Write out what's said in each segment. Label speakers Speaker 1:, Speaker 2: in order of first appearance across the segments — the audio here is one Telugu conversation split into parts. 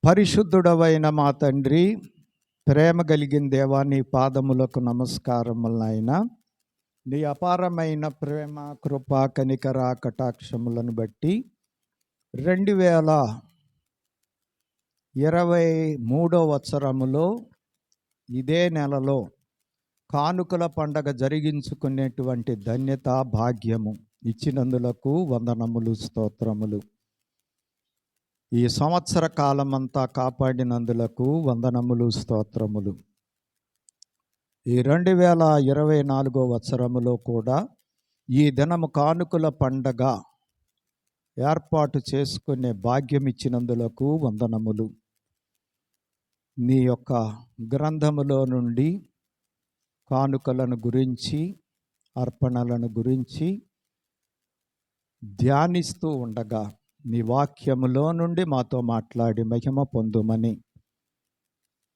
Speaker 1: పరిశుద్ధుడవైన మా తండ్రి, ప్రేమ కలిగిన దేవా, నీ పాదములకు నమస్కారములైనా. నీ అపారమైన ప్రేమ, కృప, కనికర, కటాక్షములను బట్టి 2023 సంవత్సరములో ఇదే నెలలో కానుకల పండగ జరిగించుకునేటువంటి ధన్యత, భాగ్యము ఇచ్చినందులకు వందనములు, స్తోత్రములు. ఈ సంవత్సర కాలమంతా కాపాడినందులకు వందనములు, స్తోత్రములు. ఈ 2024 సంవత్సరములో కూడా ఈ దినము కానుకల పండగ ఏర్పాటు చేసుకునే భాగ్యం ఇచ్చినందులకు వందనములు. నీ యొక్క గ్రంథములో నుండి కానుకలను గురించి, అర్పణలను గురించి ధ్యానిస్తూ ఉండగా నీ వాక్యములో నుండి మాతో మాట్లాడి మహిమ పొందుమని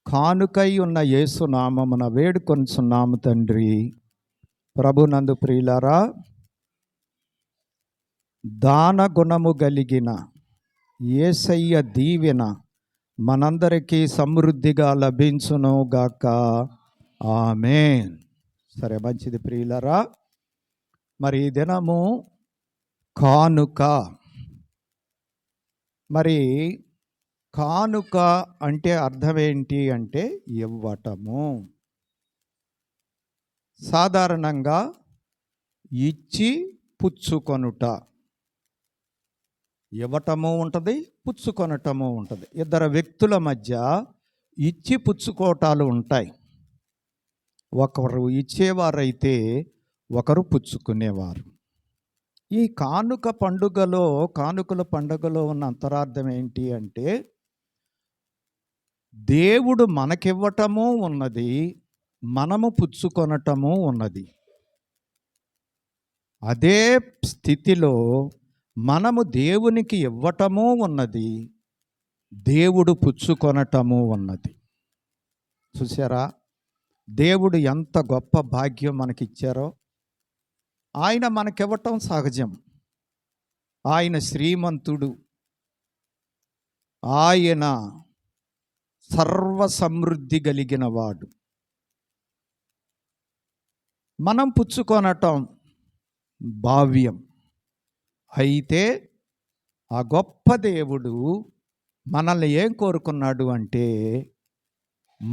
Speaker 1: కానుకై ఉన్న యేసు నామమున వేడుకొనుచున్నాము తండ్రి. ప్రభునందు ప్రియులారా, దాన గుణము కలిగిన యేసయ్య దీవెన మనందరికీ సమృద్ధిగా లభించును గాక. ఆమేన్. సరే, మంచిది ప్రియులారా. మరి ఈ దినము కానుక. మరి కానుక అంటే అర్థం ఏంటి అంటే ఇవ్వటము. సాధారణంగా ఇచ్చి పుచ్చుకొనుట, ఇవ్వటము ఉంటుంది, పుచ్చుకొనటము ఉంటుంది. ఇద్దరు వ్యక్తుల మధ్య ఇచ్చి పుచ్చుకోవటాలు ఉంటాయి. ఒకరు ఇచ్చేవారైతే ఒకరు పుచ్చుకునేవారు. ఈ కానుకల పండుగలో ఉన్న అంతరార్థం ఏంటి అంటే దేవుడు మనకివ్వటము ఉన్నది, మనము పుచ్చుకొనటము ఉన్నది. అదే స్థితిలో మనము దేవునికి ఇవ్వటము ఉన్నది, దేవుడు పుచ్చుకొనటము ఉన్నది. చూసారా, దేవుడు ఎంత గొప్ప భాగ్యం మనకిచ్చారో. ఆయన మనకివ్వటం సహజం. ఆయన శ్రీమంతుడు, ఆయన సర్వ సమృద్ధి కలిగిన వాడు. మనం పుచ్చుకొనటం భావ్యం. అయితే ఆ గొప్ప దేవుడు మనల్ని ఏం కోరుకున్నాడు అంటే,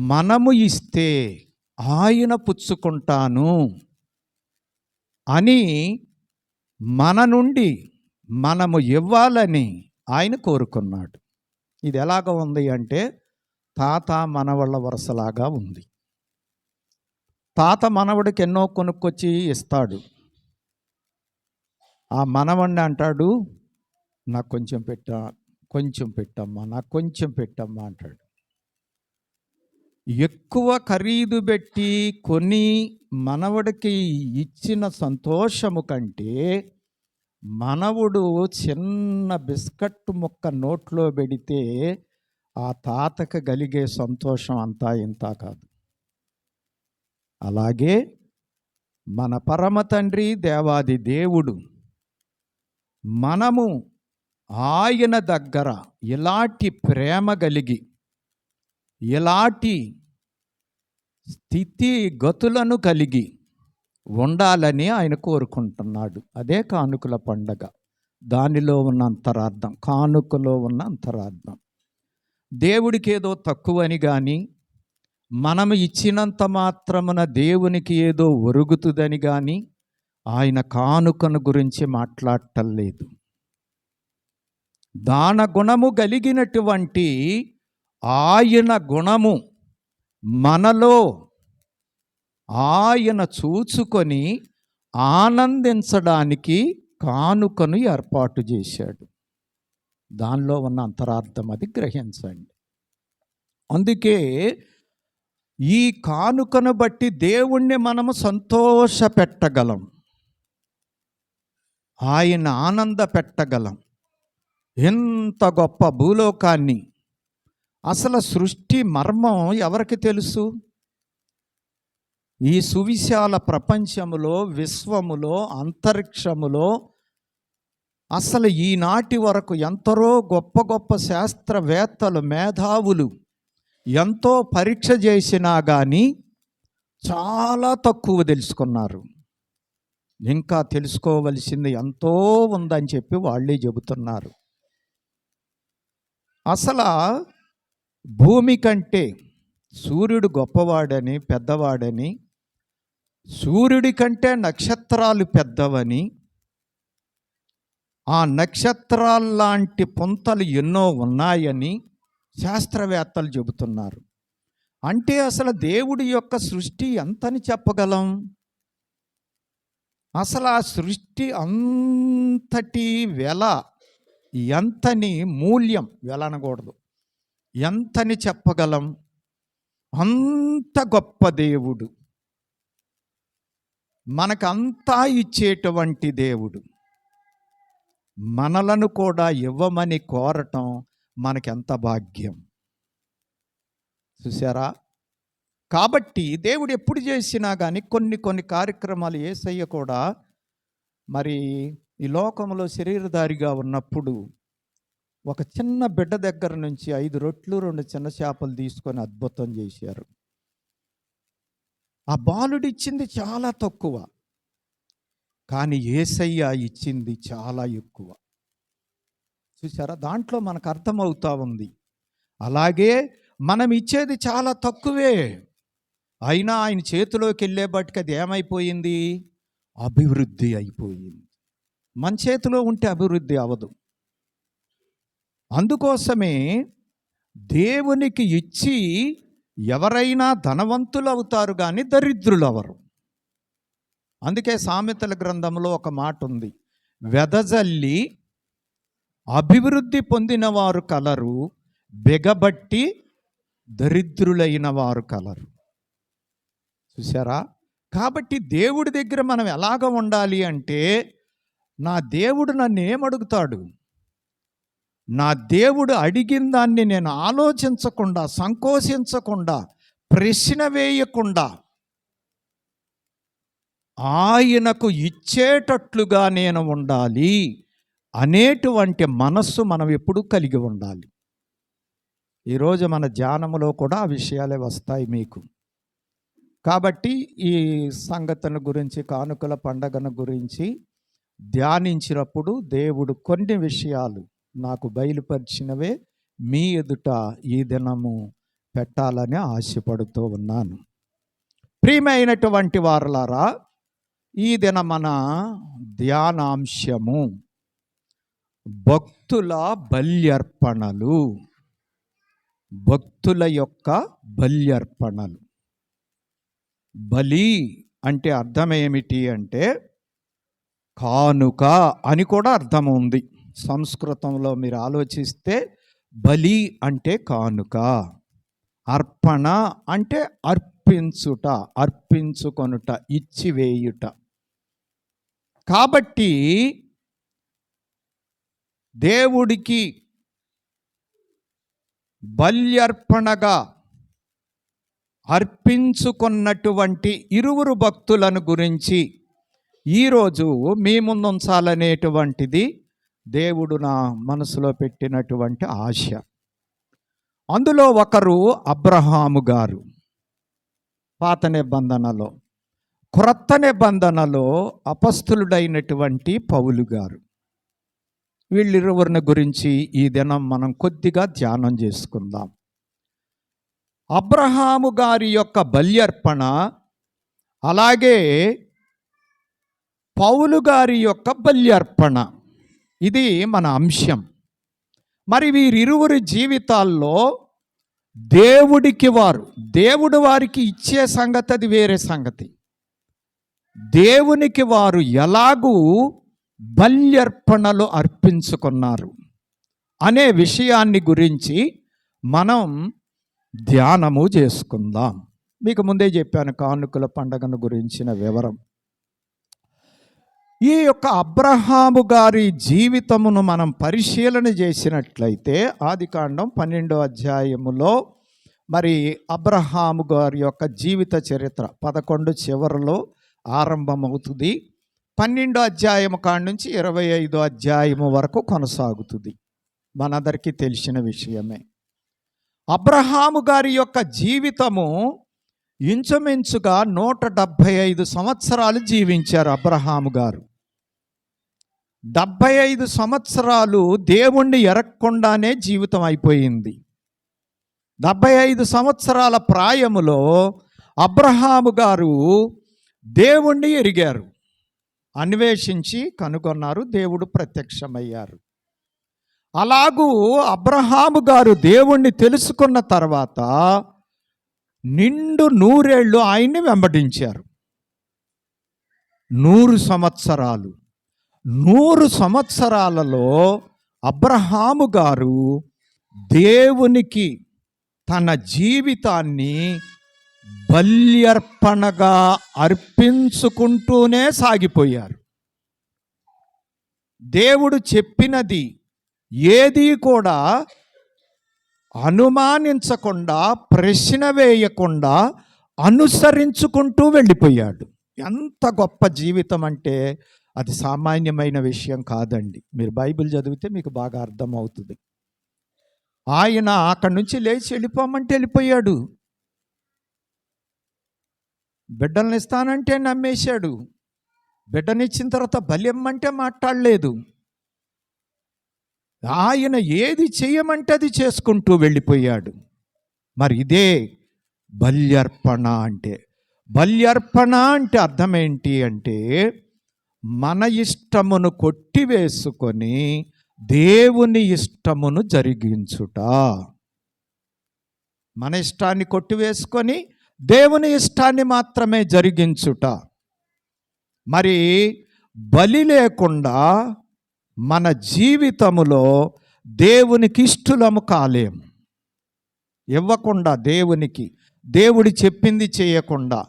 Speaker 1: మనము ఇస్తే ఆయన పుచ్చుకుంటాను అని మన నుండి మనము ఇవ్వాలని ఆయన కోరుకున్నాడు. ఇది ఎలాగ ఉంది అంటే తాత మనవళ్ళ వరుసలాగా ఉంది. తాత మనవడికి ఎన్నో కొనుక్కొచ్చి ఇస్తాడు. ఆ మనవడిని అంటాడు, నాకు కొంచెం పెట్టమ్మా, నాకు కొంచెం పెట్టమ్మా అంటాడు. ఎక్కువ ఖరీదు పెట్టి కొని మనవడికి ఇచ్చిన సంతోషము కంటే మనవుడు చిన్న బిస్కట్ ముక్క నోట్లో పెడితే ఆ తాతకు కలిగే సంతోషం అంతా ఇంత కాదు. అలాగే మన పరమ తండ్రి దేవాది దేవుడు మనము ఆయన దగ్గర ఇలాంటి ప్రేమ కలిగి, ఇలాంటి స్థితి గతులను కలిగి ఉండాలని ఆయన కోరుకుంటున్నాడు. అదే కానుకల పండగ. దానిలో ఉన్న అంతరార్థం, కానుకలో ఉన్న అంతరార్థం. దేవుడికి ఏదో తక్కువని కానీ, మనము ఇచ్చినంత మాత్రమున దేవునికి ఏదో ఒరుగుతుందని కానీ ఆయన కానుకను గురించి మాట్లాడటం లేదు. దాన గుణము కలిగినటువంటి ఆయన గుణము మనలో ఆయన చూచుకొని ఆనందించడానికి కానుకను ఏర్పాటు చేశాడు. దానిలో ఉన్న అంతరార్థం అది గ్రహించండి. అందుకే ఈ కానుకను బట్టి దేవుణ్ణి మనము సంతోష పెట్టగలం, ఆయన ఆనంద పెట్టగలం. ఎంత గొప్ప భూలోకాన్ని, అసలు సృష్టి మర్మం ఎవరికి తెలుసు? ఈ సువిశాల ప్రపంచములో, విశ్వములో, అంతరిక్షములో అసలు ఈనాటి వరకు ఎంతరో గొప్ప గొప్ప శాస్త్రవేత్తలు, మేధావులు ఎంతో పరీక్ష చేసినా కానీ చాలా తక్కువ తెలుసుకున్నారు. ఇంకా తెలుసుకోవలసింది ఎంతో ఉందని చెప్పి వాళ్ళే చెబుతున్నారు. అసలు భూమి కంటే సూర్యుడు గొప్పవాడని, పెద్దవాడని, సూర్యుడి కంటే నక్షత్రాలు పెద్దవని, ఆ నక్షత్రాల్లాంటి పుంతలు ఎన్నో ఉన్నాయని శాస్త్రవేత్తలు చెబుతున్నారు. అంటే అసలు దేవుడి యొక్క సృష్టి ఎంతని చెప్పగలం? అసలు ఆ సృష్టి అంతటి వెల ఎంతని, మూల్యం, వెల అనకూడదు, ఎంతని చెప్పగలం? అంత గొప్ప దేవుడు, మనకంతా ఇచ్చేటువంటి దేవుడు, మనలను కూడా ఇవ్వమని కోరటం మనకెంత భాగ్యం. చూసారా? కాబట్టి దేవుడు ఎప్పుడు చేసినా కానీ కొన్ని కార్యక్రమాలు యేసయ్య కూడా మరి ఈ లోకంలో శరీరధారిగా ఉన్నప్పుడు ఒక చిన్న బిడ్డ దగ్గర నుంచి 5 రొట్లు 2 చిన్న చేపలు తీసుకొని అద్భుతం చేశారు. ఆ బాలుడు ఇచ్చింది చాలా తక్కువ, కానీ యేసయ్య ఇచ్చింది చాలా ఎక్కువ. చూసారా? దాంట్లో మనకు అర్థమవుతా ఉంది. అలాగే మనం ఇచ్చేది చాలా తక్కువే, అయినా ఆయన చేతిలోకి వెళ్ళేబట్టుకు అది ఏమైపోయింది? అభివృద్ధి అయిపోయింది. మన చేతిలో ఉంటే అభివృద్ధి అవ్వదు. అందుకోసమే దేవునికి ఇచ్చి ఎవరైనా ధనవంతులు అవుతారు కానీ దరిద్రులు అవరు. అందుకే సామెతల గ్రంథంలో ఒక మాట ఉంది, వెదజల్లి అభివృద్ధి పొందిన వారు కలరు, బెగబట్టి దరిద్రులైన వారు కలరు. చూసారా? కాబట్టి దేవుడి దగ్గర మనం ఎలాగ ఉండాలి అంటే, నా దేవుడు నన్ను ఏమడుగుతాడు, నా దేవుడు అడిగిన దాన్ని నేను ఆలోచించకుండా, సంకోచించకుండా, ప్రశ్న వేయకుండా ఆయనకు ఇచ్చేటట్లుగా నేను ఉండాలి అనేటువంటి మనస్సు మనం ఎప్పుడూ కలిగి ఉండాలి. ఈరోజు మన ధ్యానములో కూడా ఆ విషయాలే వస్తాయి మీకు. కాబట్టి ఈ సంగతుల గురించి, కానుకల పండగను గురించి ధ్యానించినప్పుడు దేవుడు కొన్ని విషయాలు నాకు బయలుపరిచినవే మీ ఎదుట ఈ దినము పెట్టాలని ఆశపడుతూ ఉన్నాను. ప్రియమైనటువంటి వారలారా, ఈ దిన మన ధ్యానాంశము భక్తుల బల్యర్పణలు. భక్తుల యొక్క బల్యర్పణలు. బలి అంటే అర్థం ఏమిటి అంటే కానుక అని కూడా అర్థం ఉంది. సంస్కృతంలో మీరు ఆలోచిస్తే బలి అంటే కానుక, అర్పణ అంటే అర్పించుట, అర్పించుకొనుట, ఇచ్చివేయుట. కాబట్టి దేవుడికి బల్యర్పణగా అర్పించుకున్నటువంటి ఇరువురు భక్తులను గురించి ఈరోజు మీ ముందు ఉంచాలనేటువంటిది దేవుడు నా మనసులో పెట్టినటువంటి ఆశ. అందులో ఒకరు అబ్రహాము గారు, పాత నిబంధనలో. క్రొత్త నిబంధనలో అపస్తులుడైనటువంటి పౌలు గారు. వీళ్ళిరువురిని గురించి ఈ దినం మనం కొద్దిగా ధ్యానం చేసుకుందాం. అబ్రహాము గారి యొక్క బల్యర్పణ, అలాగే పౌలు గారి యొక్క బల్యర్పణ, ఇది మన అంశం. మరి వీరిరువురి జీవితాల్లో దేవుడు వారికి ఇచ్చే సంగతి అది వేరే సంగతి. దేవునికి వారు ఎలాగూ బల్యర్పణలు అర్పించుకున్నారు అనే విషయాన్ని గురించి మనం ధ్యానము చేసుకుందాం. మీకు ముందే చెప్పాను కానుకల పండగను గురించిన వివరం. ఈ యొక్క అబ్రహాము గారి జీవితమును మనం పరిశీలన చేసినట్లయితే ఆదికాండం 12వ అధ్యాయములో మరి అబ్రహాము గారి యొక్క జీవిత చరిత్ర 11 చివరిలో ఆరంభమవుతుంది. 12వ అధ్యాయము కాడ నుంచి 25వ అధ్యాయము వరకు కొనసాగుతుంది. మనందరికీ తెలిసిన విషయమే. అబ్రహాము గారి యొక్క జీవితము ఇంచుమించుగా 175 సంవత్సరాలు జీవించారు. అబ్రహాము గారు 75 సంవత్సరాలు దేవుణ్ణి ఎరగకుండానే జీవితం అయిపోయింది. 75 సంవత్సరాల ప్రాయములో అబ్రహాము గారు దేవుణ్ణి ఎరిగారు, అన్వేషించి కనుగొన్నారు, దేవుడు ప్రత్యక్షమయ్యారు. అలాగూ అబ్రహాము గారు దేవుణ్ణి తెలుసుకున్న తర్వాత నిండు 100 ఏళ్ళు ఆయన్ని వెంబడించారు. 100 సంవత్సరాలు. 100 సంవత్సరాలలో అబ్రహాము గారు దేవునికి తన జీవితాన్ని బల్యర్పణగా అర్పించుకుంటూనే సాగిపోయారు. దేవుడు చెప్పినది ఏది కూడా అనుమానించకుండా, ప్రశ్న వేయకుండా అనుసరించుకుంటూ వెళ్ళిపోయాడు. ఎంత గొప్ప జీవితం అంటే అది సామాన్యమైన విషయం కాదండి. మీరు బైబిల్ చదివితే మీకు బాగా అర్థమవుతుంది. ఆయన అక్కడి నుంచి లేచి వెళ్ళిపోమంటే వెళ్ళిపోయాడు. బిడ్డల్ని ఇస్తానంటే నమ్మేశాడు. బిడ్డనిచ్చిన తర్వాత బల్యమ్మంటే మాట్లాడలేదు. ఆయన ఏది చేయమంటే అది చేసుకుంటూ వెళ్ళిపోయాడు. మరి ఇదే బల్యర్పణ అంటే. బల్యర్పణ అంటే అర్థం ఏంటి అంటే మన ఇష్టమును కొట్టివేసుకొని దేవుని ఇష్టమును జరిగించుట. మన ఇష్టాన్ని కొట్టివేసుకొని దేవుని ఇష్టాన్ని మాత్రమే జరిగించుట. మరి బలి లేకుండా మన జీవితములో దేవునికి ఇష్టలము కాలేం. ఇవ్వకుండా దేవునికి, దేవుడి చెప్పింది చేయకుండా,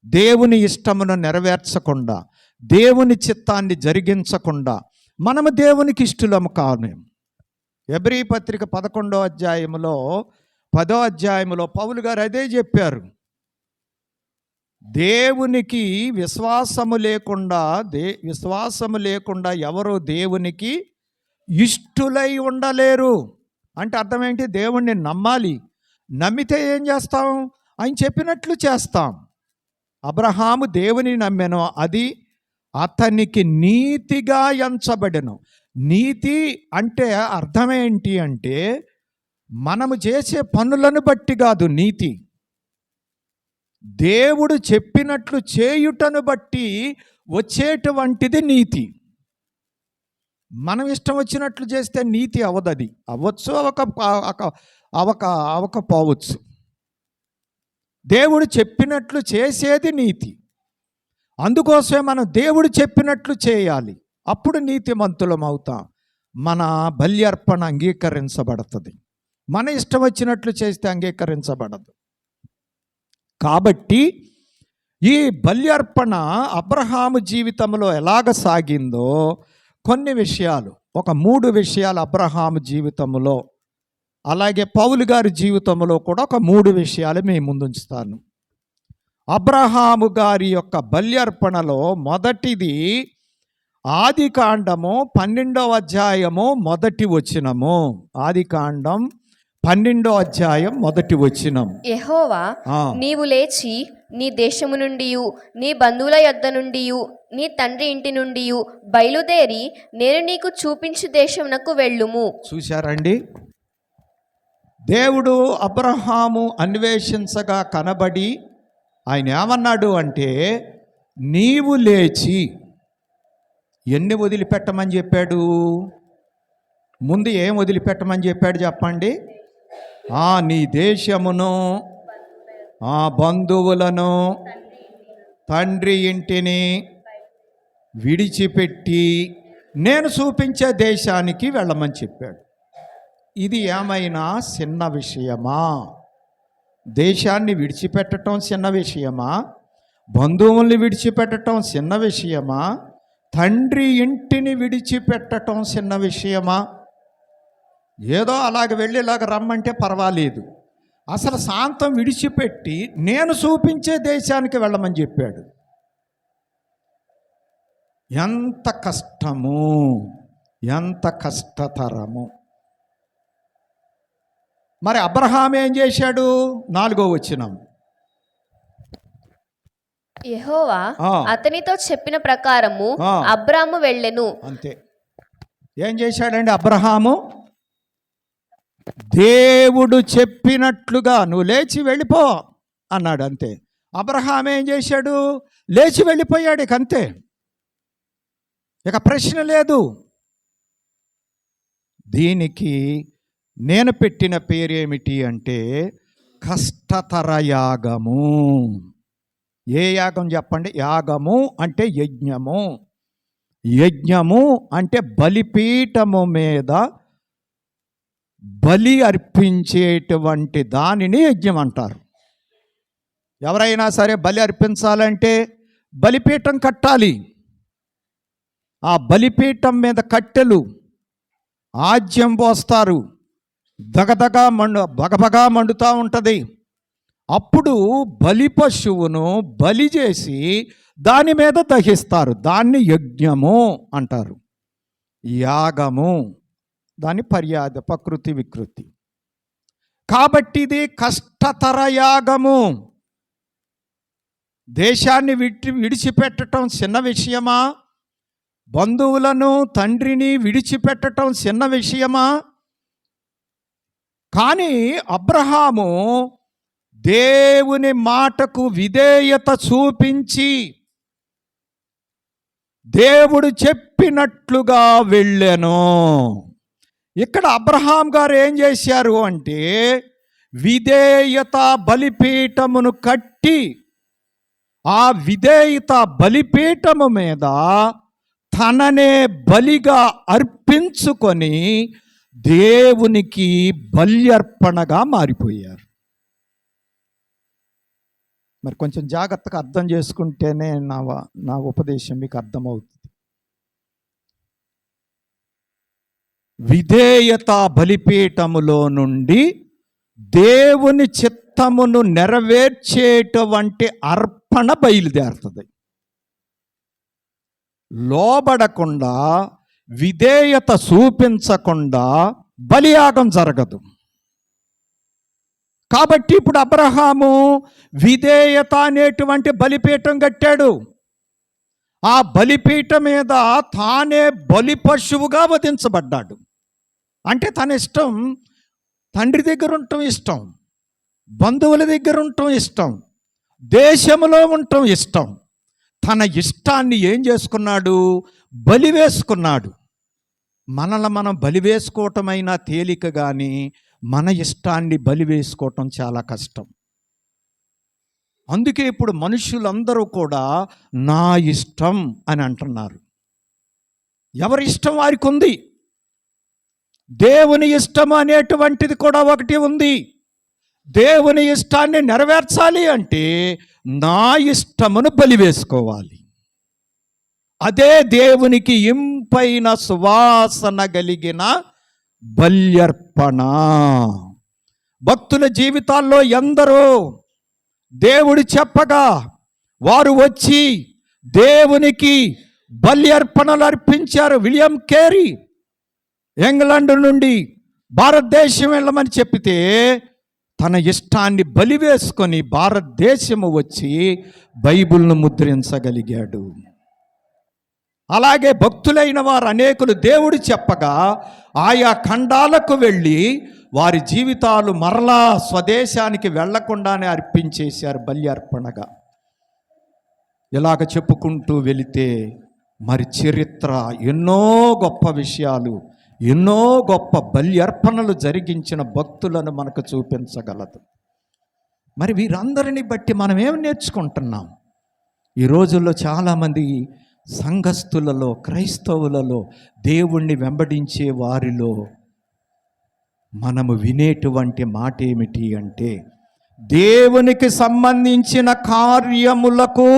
Speaker 1: దేవుని ఇష్టమును నెరవేర్చకుండా, దేవుని చిత్తాన్ని జరిగించకుండా మనము దేవునికి ఇష్టలము కాలేం. ఎబ్రీ పత్రిక 11వ అధ్యాయములో 10వ అధ్యాయములో పౌలు గారు అదే చెప్పారు. దేవునికి విశ్వాసము లేకుండా ఎవరు దేవునికి ఇష్టులై ఉండలేరు. అంటే అర్థం ఏంటి? దేవుణ్ణి నమ్మాలి. నమ్మితే ఏం చేస్తాం? ఆయన చెప్పినట్లు చేస్తాం. అబ్రహాము దేవుని నమ్మెను, అది అతనికి నీతిగా ఎంచబడెను. నీతి అంటే అర్థం ఏంటి అంటే మనము చేసే పనులను బట్టి కాదు నీతి, దేవుడు చెప్పినట్లు చేయుటను బట్టి వచ్చేటువంటిది నీతి. మనం ఇష్టం వచ్చినట్లు చేస్తే నీతి అవదది. అవ్వచ్చు, అవకపోవచ్చు. దేవుడు చెప్పినట్లు చేసేది నీతి. అందుకోసమే మనం దేవుడు చెప్పినట్లు చేయాలి. అప్పుడు నీతిమంతులం అవుతాం. మన బల్యర్పణ అంగీకరించబడుతుంది. మన ఇష్టం వచ్చినట్లు చేస్తే అంగీకరించబడదు. కాబట్టి ఈ బల్యర్పణ అబ్రహాము జీవితంలో ఎలాగ సాగిందో కొన్ని విషయాలు, ఒక 3 విషయాలు అబ్రహాము జీవితంలో, అలాగే పౌలు గారి జీవితంలో కూడా ఒక 3 విషయాలు మేము ముందుంచుతాను. అబ్రహాము గారి యొక్క బల్యర్పణలో మొదటిది ఆదికాండము 12వ అధ్యాయము 1వ వచనము. ఆదికాండం 12వ అధ్యాయం 1వ వచనం.
Speaker 2: యెహోవా, నీవు లేచి నీ దేశము నుండి, నీ బంధువుల యొద్ద నుండి, నీ తండ్రి ఇంటి నుండి బయలుదేరి నేను నీకు చూపించు దేశమునకు వెళ్ళుము.
Speaker 1: చూశారండి, దేవుడు అబ్రహాము అన్వేషించగా కనబడి ఆయన ఏమన్నాడు అంటే, నీవు లేచి ఎన్ని వదిలిపెట్టమని చెప్పాడు? ముందు ఏం వదిలిపెట్టమని చెప్పాడు చెప్పండి? నీ దేశమును, బంధువులను, తండ్రి ఇంటిని విడిచిపెట్టి నేను చూపించే దేశానికి వెళ్ళమని చెప్పాడు. ఇది ఏమైనా చిన్న విషయమా? దేశాన్ని విడిచిపెట్టడం చిన్న విషయమా? బంధువుల్ని విడిచిపెట్టడం చిన్న విషయమా? తండ్రి ఇంటిని విడిచిపెట్టడం చిన్న విషయమా? ఏదో అలాగ వెళ్ళి ఇలాగ రమ్మంటే పర్వాలేదు. అసలు శాంతం విడిచిపెట్టి నేను చూపించే దేశానికి వెళ్ళమని చెప్పాడు. ఎంత కష్టము, ఎంత కష్టతరము. మరి అబ్రహాం ఏం చేశాడు? 4వ వచనం.
Speaker 2: యెహోవా
Speaker 1: ఆ.
Speaker 2: అతనితో చెప్పిన ప్రకారము
Speaker 1: ఆ.
Speaker 2: అబ్రాము వెళ్ళెను.
Speaker 1: అంతే. ఏం చేశాడండి అబ్రహాము? దేవుడు చెప్పినట్లుగా నువ్వు లేచి వెళ్ళిపో అన్నాడు, అంతే. అబ్రహాం ఏం చేశాడు? లేచి వెళ్ళిపోయాడు, ఇక అంతే. ఇక ప్రశ్న లేదు. దీనికి నేను పెట్టిన పేరేమిటి అంటే కష్టతర యాగము. ఏ యాగం చెప్పండి? యాగము అంటే యజ్ఞము. యజ్ఞము అంటే బలిపీఠము మీద బలి అర్పించేటువంటి దానిని యజ్ఞం అంటారు. ఎవరైనా సరే బలి అర్పించాలంటే బలిపీఠం కట్టాలి. ఆ బలిపీఠం మీద కట్టెలు ఆజ్యం పోస్తారు, బగబగా మండుతూ ఉంటుంది. అప్పుడు బలి పశువును బలి చేసి దాని మీద దహిస్తారు. దాన్ని యజ్ఞము అంటారు. యాగము దాని పర్యాద, ప్రకృతి వికృతి. కాబట్టి ఇది కష్టతర యాగము. దేశాన్ని విడిచిపెట్టడం చిన్న విషయమా? బంధువులను, తండ్రిని విడిచిపెట్టడం చిన్న విషయమా? కానీ అబ్రహాము దేవుని మాటకు విధేయత చూపించి దేవుడు చెప్పినట్లుగా వెళ్ళెను. ఇక్కడ అబ్రహాం గారు ఏం చేశారు అంటే విధేయత బలిపీఠమును కట్టి ఆ విధేయత బలిపీఠము మీద తననే బలిగా అర్పించుకొని దేవునికి బల్యర్పణగా మారిపోయారు. మరి కొంచెం జాగ్రత్తగా అర్థం చేసుకుంటేనే నా ఉపదేశం మీకు అర్థమవుతుంది. విధేయత బలిపీఠములో నుండి దేవుని చిత్తమును నెరవేర్చేటువంటి అర్పణ బయలుదేరుతుంది. లోబడకుండా, విధేయత చూపించకుండా బలియాగం జరగదు. కాబట్టి ఇప్పుడు అబ్రహాము విధేయత అనేటువంటి బలిపీఠం కట్టాడు. ఆ బలిపీఠం మీద తానే బలి పశువుగా వధించబడ్డాడు. అంటే తన ఇష్టం, తండ్రి దగ్గర ఉండటం ఇష్టం, బంధువుల దగ్గర ఉండటం ఇష్టం, దేశంలో ఉండటం ఇష్టం. తన ఇష్టాన్ని ఏం చేసుకున్నాడు? బలి వేసుకున్నాడు. మనల్ని మనం బలి వేసుకోవటమైనా తేలిక, కానీ మన ఇష్టాన్ని బలి వేసుకోవటం చాలా కష్టం. అందుకే ఇప్పుడు మనుషులందరూ కూడా నా ఇష్టం అని అంటున్నారు. ఎవరి ఇష్టం వారికి ఉంది. దేవుని ఇష్టం అనేటువంటిది కూడా ఒకటి ఉంది. దేవుని ఇష్టాన్ని నెరవేర్చాలి అంటే నా ఇష్టమును బలి వేసుకోవాలి. అదే దేవునికి ఇంపైన సువాసన కలిగిన బల్యర్పణ. భక్తుల జీవితాల్లో ఎందరో దేవుడు చెప్పగా వారు వచ్చి దేవునికి బల్యర్పణలు అర్పించారు. విలియం కేరీ ఇంగ్లాండ్ నుండి భారతదేశం వెళ్ళమని చెప్పితే తన ఇష్టాన్ని బలి వేసుకొని భారతదేశము వచ్చి బైబిల్ను ముద్రించగలిగాడు. అలాగే భక్తులైన వారు అనేకులు దేవుడు చెప్పగా ఆయా ఖండాలకు వెళ్ళి వారి జీవితాలు మరలా స్వదేశానికి వెళ్లకుండానే అర్పించేశారు బలి అర్పణగా. ఇలాగ చెప్పుకుంటూ వెళితే మరి చరిత్ర ఎన్నో గొప్ప విషయాలు, ఎన్నో గొప్ప బలి అర్పణలు జరిగించిన భక్తులను మనకు చూపించగలదు. మరి వీరందరిని బట్టి మనం ఏం నేర్చుకుంటున్నాం? ఈ రోజుల్లో చాలామంది సంఘస్థులలో, క్రైస్తవులలో, దేవుణ్ణి వెంబడించే వారిలో మనము వినేటువంటి మాట ఏమిటి అంటే దేవునికి సంబంధించిన కార్యములకు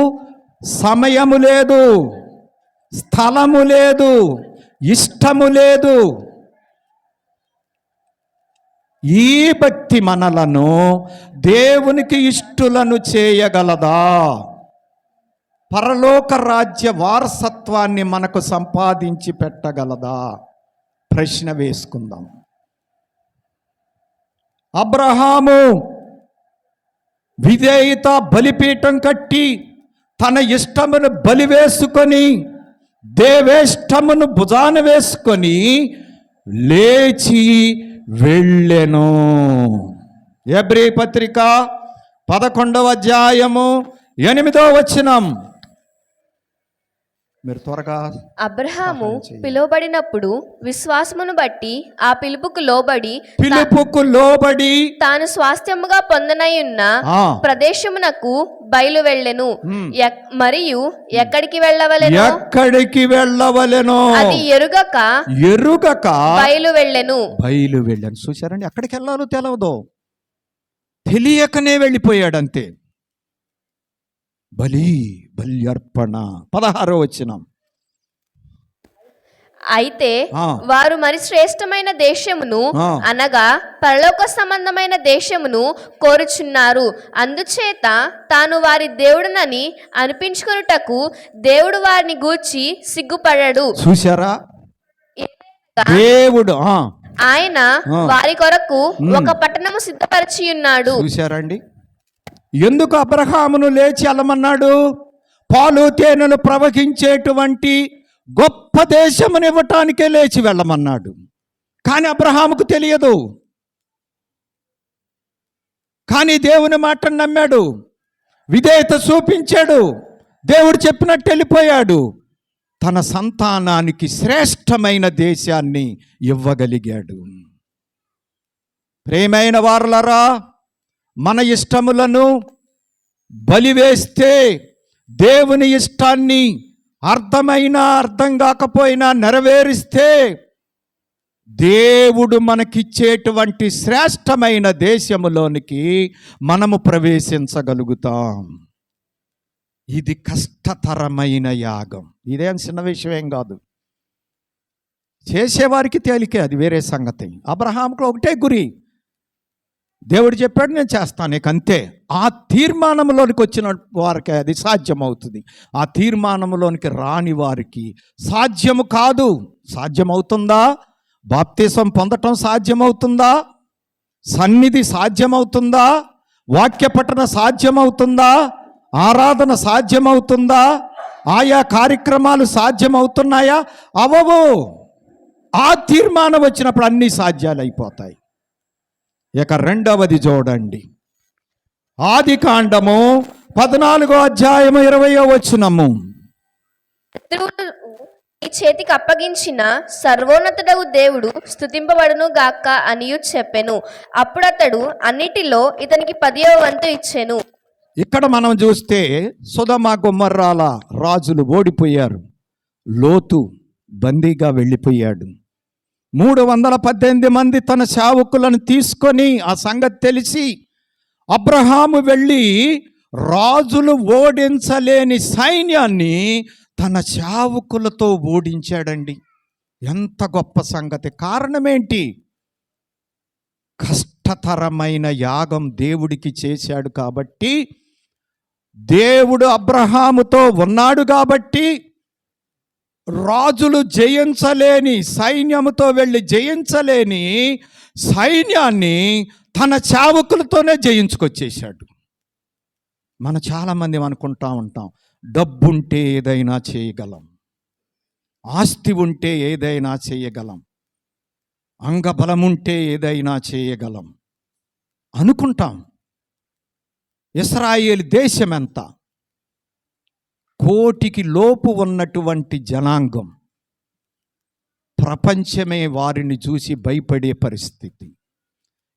Speaker 1: సమయము లేదు, స్థలము లేదు, ఇష్టము లేదు. ఈ భక్తి మనలను దేవునికి ఇష్టులను చేయగలదా? పరలోక రాజ్య వారసత్వాన్ని మనకు సంపాదించి పెట్టగలదా? ప్రశ్న వేసుకుందాం. అబ్రహాము విధేయత బలిపీఠం కట్టి తన ఇష్టమును బలి వేసుకొని దేవేష్టమును భుజాన వేసుకొని లేచి వెళ్ళెను. హెబ్రీ పత్రిక 11వ అధ్యాయము 8వ వచనం. మీరు త్వరగా.
Speaker 2: అబ్రహాము పిలువబడినప్పుడు విశ్వాసమును బట్టి ఆ పిలుపుకు లోబడి తాను స్వాస్థ్యముగా పొందనయున్న ప్రదేశమునకు బయలు వెళ్ళెను. మరియు ఎక్కడికి వెళ్ళవలెనో అది ఎరుగక బయలు వెళ్ళెను.
Speaker 1: చూశారండి, ఎక్కడికి వెళ్ళాలో తెలవదు, తెలియకనే వెళ్ళిపోయాడు అంతే. బలి అర్పణ 16వ వచనం.
Speaker 2: అయితే వారు మరి శ్రేష్టమైన దేశమును అనగా పరలోక సంబంధమైన దేశమును కోరుచున్నారు. అందుచేత తాను వారి దేవుడునని అనిపించుకొనుటకు దేవుడు వారిని గూర్చి సిగ్గుపడడు.
Speaker 1: చూశారా, దేవుడు
Speaker 2: ఆయన వారి కొరకు ఒక పట్టణము సిద్ధపరిచి ఉన్నాడు.
Speaker 1: చూశారండి, ఎందుకు అబ్రహామును లేచి వెళ్ళమన్నాడు? పాలు తేనెలు ప్రవహించేటువంటి గొప్ప దేశమును ఇవ్వటానికే లేచి వెళ్ళమన్నాడు. కానీ అబ్రహాముకు తెలియదు. కానీ దేవుని మాటను నమ్మాడు, విధేయత చూపించాడు, దేవుడు చెప్పినట్టు వెళ్ళిపోయాడు. తన సంతానానికి శ్రేష్టమైన దేశాన్ని ఇవ్వగలిగాడు. ప్రియమైన వారలారా, మన ఇష్టములను బలివేస్తే దేవుని ఇష్టాన్ని అర్థమైనా అర్థం కాకపోయినా నెరవేరిస్తే దేవుడు మనకిచ్చేటువంటి శ్రేష్టమైన దేశములోనికి మనము ప్రవేశించగలుగుతాం. ఇది కష్టతరమైన యాగం, ఇదేం చిన్న విషయం కాదు. చేసేవారికి తేలికే, అది వేరే సంగతి. అబ్రహాముకు ఒకటే గురి, దేవుడు చెప్పాడు నేను చేస్తాను, నీకు అంతే. ఆ తీర్మానంలోనికి వచ్చిన వారికి అది సాధ్యమవుతుంది. ఆ తీర్మానంలోనికి రాని వారికి సాధ్యము కాదు. సాధ్యమవుతుందా? బాప్తిసం పొందటం సాధ్యమవుతుందా? సన్నిధి సాధ్యమవుతుందా? వాక్య పఠన సాధ్యమవుతుందా? ఆరాధన సాధ్యమవుతుందా? ఆయా కార్యక్రమాలు సాధ్యమవుతున్నాయా? అవవు. ఆ తీర్మానం వచ్చినప్పుడు అన్ని సాధ్యాలు అయిపోతాయి. ఇక రెండవది చూడండి, ఆదికాండము 14వ అధ్యాయము 20వ వచనము.
Speaker 2: నీ చేతికి అప్పగించిన సర్వోన్నతుడగు దేవుడు స్తుతింపబడును గాక అనియు చెప్పెను. అప్పుడతడు అన్నిటిలో ఇతనికి 10వ వంతు ఇచ్చెను.
Speaker 1: ఇక్కడ మనం చూస్తే సొదొమ గొమొర్రాల రాజులు ఓడిపోయారు, లోతు బందీగా వెళ్ళిపోయాడు. 318 మంది తన సేవకులను తీసుకొని, ఆ సంగతి తెలిసి అబ్రహాము వెళ్ళి రాజులు ఓడించలేని సైన్యాన్ని తన సేవకులతో ఓడించాడండి. ఎంత గొప్ప సంగతి! కారణమేంటి? కష్టతరమైన యాగం దేవుడికి చేశాడు కాబట్టి, దేవుడు అబ్రహాముతో ఉన్నాడు కాబట్టి, రాజులు జయించలేని సైన్యముతో వెళ్ళి జయించలేని సైన్యాన్ని తన సేవకులతోనే జయించుకొచ్చేశాడు. మనం చాలామంది అనుకుంటా ఉంటాం, డబ్బుంటే ఏదైనా చేయగలం, ఆస్తి ఉంటే ఏదైనా చేయగలం, అంగబలం ఉంటే ఏదైనా చేయగలం అనుకుంటాం. ఇశ్రాయేలు దేశం ఎంత? 1 కోటికి లోపు ఉన్నటువంటి జనాంగం. ప్రపంచమే వారిని చూసి భయపడే పరిస్థితి.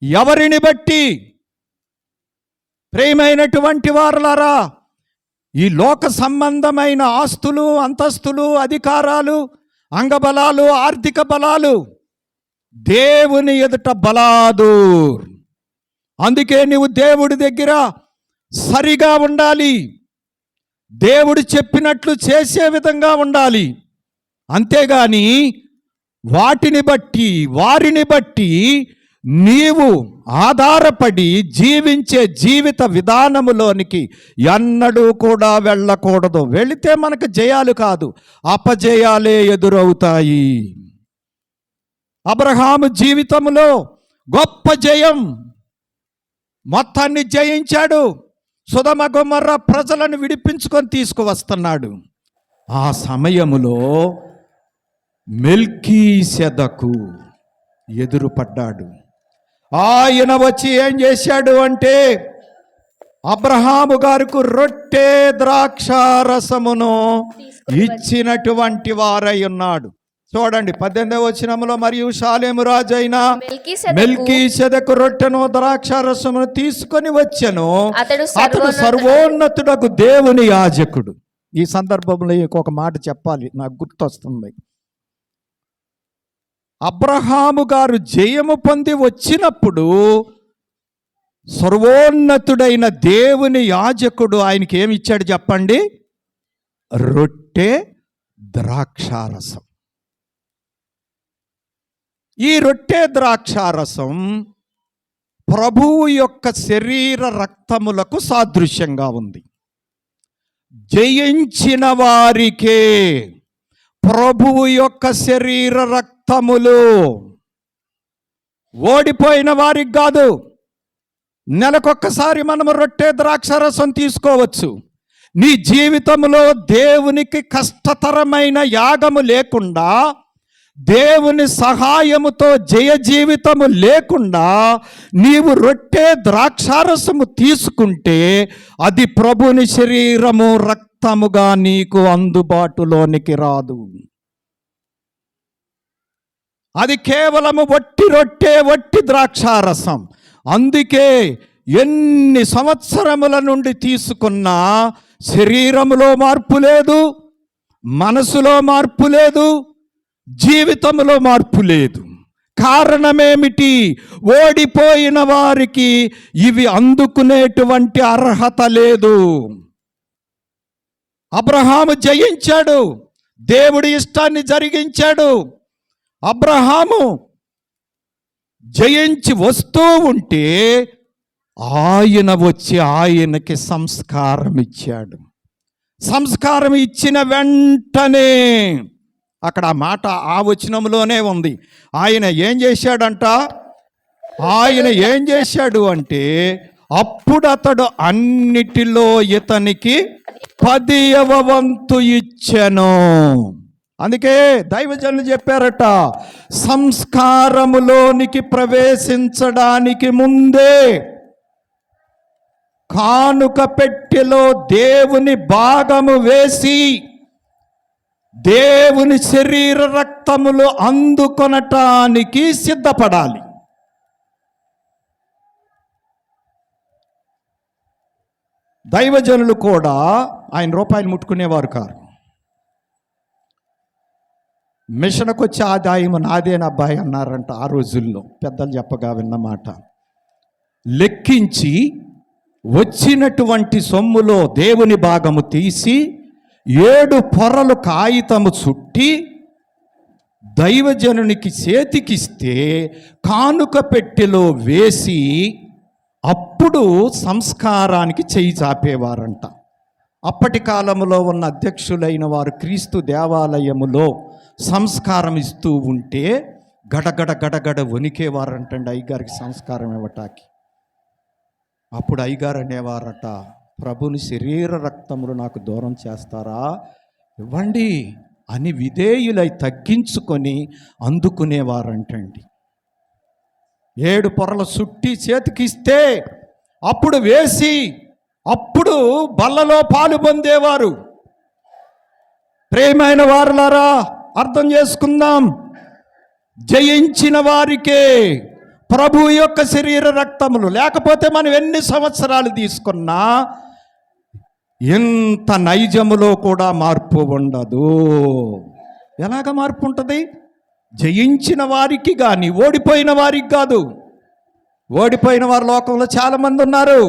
Speaker 1: ఎవరిని బట్టి? ప్రియమైనటువంటి వారలారా, ఈ లోక సంబంధమైన ఆస్తులు, అంతస్తులు, అధికారాలు, అంగబలాలు, ఆర్థిక బలాలు దేవుని ఎదుట బలాదు. అందుకే నీవు దేవుడి దగ్గర సరిగా ఉండాలి, దేవుడు చెప్పినట్లు చేసే విధంగా ఉండాలి. అంతేగాని వాటిని బట్టి వారిని బట్టి నీవు ఆధారపడి జీవించే జీవిత విధానములోనికి ఎన్నడూ కూడా వెళ్ళకూడదు. వెళితే మనకు జయాలు కాదు, అపజయాలే ఎదురవుతాయి. అబ్రహాము జీవితంలో గొప్ప జయం, మొత్తాన్ని జయించాడు. సొదొమ గొమొర్రా ప్రజలను విడిపించుకొని తీసుకువస్తున్నాడు. ఆ సమయములో మెల్కీసెదకు ఎదురుపడ్డాడు. ఆయన వచ్చి ఏం చేశాడు అంటే, అబ్రహాము గారికి రొట్టె ద్రాక్షారసమును ఇచ్చినటువంటి వారై ఉన్నాడు. చూడండి 18వ వచనములో, మరియు షాలేము రాజు అయిన మెల్కీసెదకు రొట్టెను ద్రాక్షారసమును తీసుకొని వచ్చెను. అతడు సర్వోన్నతుడకు దేవుని యాజకుడు. ఈ సందర్భంలో ఇంకొక మాట చెప్పాలి, నాకు గుర్తొస్తుంది. అబ్రహాము గారు జయము పొంది వచ్చినప్పుడు సర్వోన్నతుడైన దేవుని యాజకుడు ఆయనకి ఏమి ఇచ్చాడు చెప్పండి? రొట్టె ద్రాక్షారసం. ఈ రొట్టె ద్రాక్షారసం ప్రభువు యొక్క శరీర రక్తములకు సాదృశ్యంగా ఉంది. జయించిన వారికే ప్రభువు యొక్క శరీర రక్తములు, ఓడిపోయిన వారికి కాదు. నెలకొక్కసారి మనము రొట్టె ద్రాక్షారసం తీసుకోవచ్చు. నీ జీవితంలో దేవునికి కష్టతరమైన యాగము లేకుండా, దేవుని సహాయముతో జయ జీవితము లేకుండా నీవు రొట్టె ద్రాక్షారసము తీసుకుంటే అది ప్రభుని శరీరము రక్తముగా నీకు అందుబాటులోనికి రాదు. అది కేవలము వట్టి రొట్టె, వట్టి ద్రాక్షారసం. అందుకే ఎన్ని సంవత్సరముల నుండి తీసుకున్నా శరీరములో మార్పు లేదు, మనసులో మార్పు లేదు, జీవితంలో మార్పు లేదు. కారణమేమిటి? ఓడిపోయిన వారికి ఇవి అందుకునేటువంటి అర్హత లేదు. అబ్రహాము జయించాడు, దేవుడి ఇష్టాన్ని జరిగించాడు. అబ్రహాము జయించి వస్తూ ఉంటే ఆయన వచ్చి ఆయనకి సంస్కారం ఇచ్చాడు. సంస్కారం ఇచ్చిన వెంటనే, అక్కడ ఆ మాట ఆ వచనంలోనే ఉంది, ఆయన ఏం చేశాడంట? ఆయన ఏం చేశాడు అంటే, అప్పుడు అతడు అన్నిటిలో ఇతనికి 10వ వంతు ఇచ్చెను. అందుకే దైవజనులు చెప్పారట, సంస్కారములోనికి ప్రవేశించడానికి ముందే కానుక పెట్టెలో దేవుని భాగము వేసి దేవుని శరీర రక్తములు అందుకొనటానికి సిద్ధపడాలి. దైవజనులు కూడా ఆయన రూపాయలు ముట్టుకునేవారు కారు. మిషన్కి వచ్చే ఆదాయం నాదేనబ్బాయి అన్నారంట ఆ రోజుల్లో, పెద్దలు చెప్పగా విన్నమాట. లెక్కించి వచ్చినటువంటి సొమ్ములో దేవుని భాగము తీసి 7 పొరలు కాగితము చుట్టి దైవజనునికి చేతికిస్తే కానుక పెట్టెలో వేసి అప్పుడు సంస్కారానికి చేయి చాపేవారంట. అప్పటి కాలంలో ఉన్న అధ్యక్షులైన వారు క్రీస్తు దేవాలయములో సంస్కారం ఇస్తూ ఉంటే గడగడ గడగడ వణికేవారంటండి అయ్యగారికి సంస్కారం ఇవ్వటానికి. అప్పుడు అయ్యగారు అనేవారట, ప్రభుని శరీర రక్తములు నాకు దూరం చేస్తారా, ఇవ్వండి అని విధేయులై తగ్గించుకొని అందుకునేవారంటండి. 7 పొరలు చుట్టి చేతికిస్తే అప్పుడు వేసి అప్పుడు బల్లలో పాలు పొందేవారు. ప్రియమైన వారులారా, అర్థం చేసుకుందాం. జయించిన వారికే ప్రభు యొక్క శరీర రక్తములు. లేకపోతే మనం ఎన్ని సంవత్సరాలు తీసుకున్నా ఎంత నైజములో కూడా మార్పు ఉండదు. ఎలాగ మార్పు ఉంటుంది? జయించిన వారికి కానీ ఓడిపోయిన వారికి కాదు. ఓడిపోయిన వారు లోకంలో చాలామంది ఉన్నారు.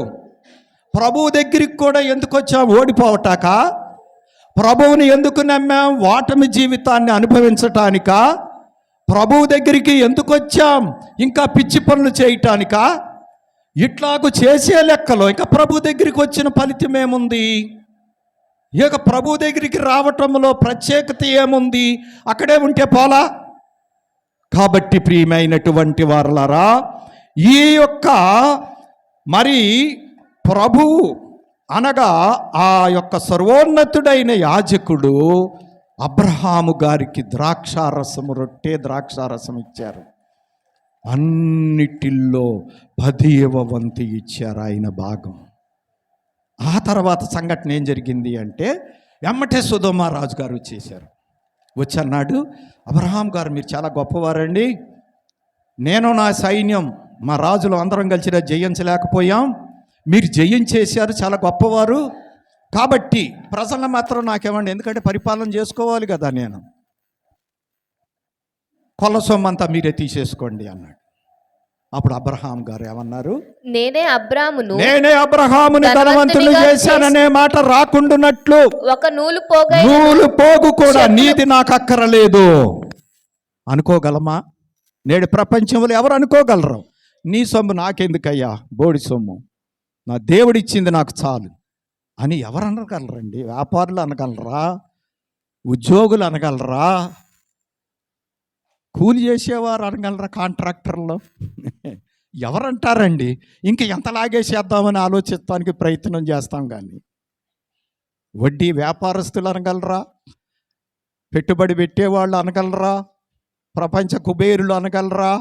Speaker 1: ప్రభువు దగ్గరికి కూడా ఎందుకు వచ్చాం? ఓడిపోవటాక. ప్రభువుని ఎందుకు నమ్మాం? ఓటమి జీవితాన్ని అనుభవించటానిక? ప్రభువు దగ్గరికి ఎందుకు వచ్చాం? ఇంకా పిచ్చి పనులు చేయటానికా? ఇట్లాగూ చేసే లెక్కలో ఇంకా ప్రభు దగ్గరికి వచ్చిన ఫలితం ఏముంది? ఇక ప్రభు దగ్గరికి రావటంలో ప్రత్యేకత ఏముంది? అక్కడే ఉంటే పోలా? కాబట్టి ప్రియమైనటువంటి వారలారా, ఈ యొక్క మరి ప్రభువు అనగా ఆ యొక్క సర్వోన్నతుడైన యాజకుడు అబ్రహాము గారికి రొట్టె ద్రాక్షారసం ఇచ్చారు. అన్నిటిల్లో 10వ వంతు ఇచ్చారు ఆయన భాగం. ఆ తర్వాత సంఘటన ఏం జరిగింది అంటే, ఎమ్మటే సొదొమ రాజు గారు వచ్చేసారు. వచ్చి అన్నాడు, అబ్రహాం గారు మీరు చాలా గొప్పవారండి, నేను నా సైన్యం మా రాజులు అందరం కలిసి జయించలేకపోయాం, మీరు జయించేశారు, చాలా గొప్పవారు, కాబట్టి ప్రజలను మాత్రం నాకేమండి, ఎందుకంటే పరిపాలన చేసుకోవాలి కదా, నేను కొల్ల సొమ్మంతా మీరే తీసేసుకోండి అన్నాడు. అప్పుడు అబ్రహాం గారు ఏమన్నారు? నేనే అబ్రహాముని ధనవంతులు చేశాననే మాట రాకుండానట్లు
Speaker 2: ఒక
Speaker 1: నూలు పోగు కూడా నీది నాకు అక్కరలేదు. అనుకోగలమా? నేడు ప్రపంచంలో ఎవరు అనుకోగలరు? నీ సొమ్ము నాకెందుకయ్యా, బోడి సొమ్ము, నా దేవుడిచ్చింది నాకు చాలు అని ఎవరు అనగలరండి? వ్యాపారులు అనగలరా? ఉద్యోగులు అనగలరా? కూలి చేసేవారు అనగలరా? కాంట్రాక్టర్లు ఎవరంటారండి? ఇంక ఎంత లాగేసేద్దామని ఆలోచిస్తానికి ప్రయత్నం చేస్తాం, కానీ వడ్డీ వ్యాపారస్తులు అనగలరా? పెట్టుబడి పెట్టేవాళ్ళు అనగలరా? ప్రపంచ కుబేరులు అనగలరా?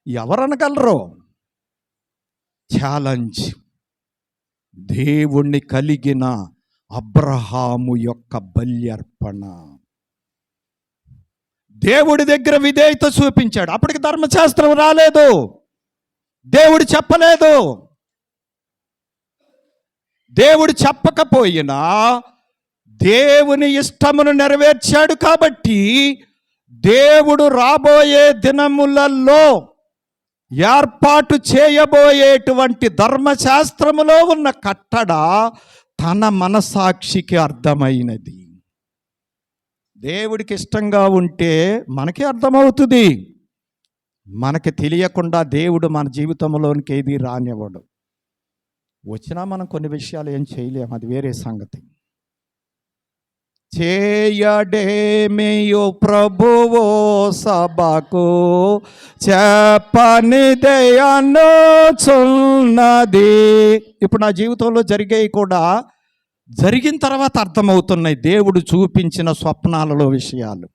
Speaker 1: ఎవరు అనగలరు? ఛాలెంజ్. దేవుణ్ణి కలిగిన అబ్రహాము యొక్క బల్యర్పణ, దేవుడి దగ్గర విధేయత చూపించాడు. అప్పటికి ధర్మశాస్త్రం రాలేదు, దేవుడు చెప్పలేదు. దేవుడు చెప్పకపోయినా దేవుని ఇష్టమును నెరవేర్చాడు. కాబట్టి దేవుడు రాబోయే దినములలో ఏర్పాటు చేయబోయేటువంటి ధర్మశాస్త్రములో ఉన్న కట్టడ తన మనసాక్షికి అర్థమైనది. దేవుడికి ఇష్టంగా ఉంటే మనకి అర్థమవుతుంది. మనకి తెలియకుండా దేవుడు మన జీవితంలోనికి ఏది రానివ్వడు. వచ్చినా మనం కొన్ని విషయాలు ఏం చేయలేము, అది వేరే సంగతి. చేయడేమియు ప్రభువో సభకు చెప్పనిదే అనుచున్నది. ఇప్పుడు నా జీవితంలో జరిగేవి కూడా జరిగిన తర్వాత అర్థమవుతున్నాయి, దేవుడు చూపించిన స్వప్నాలలో విషయాలు.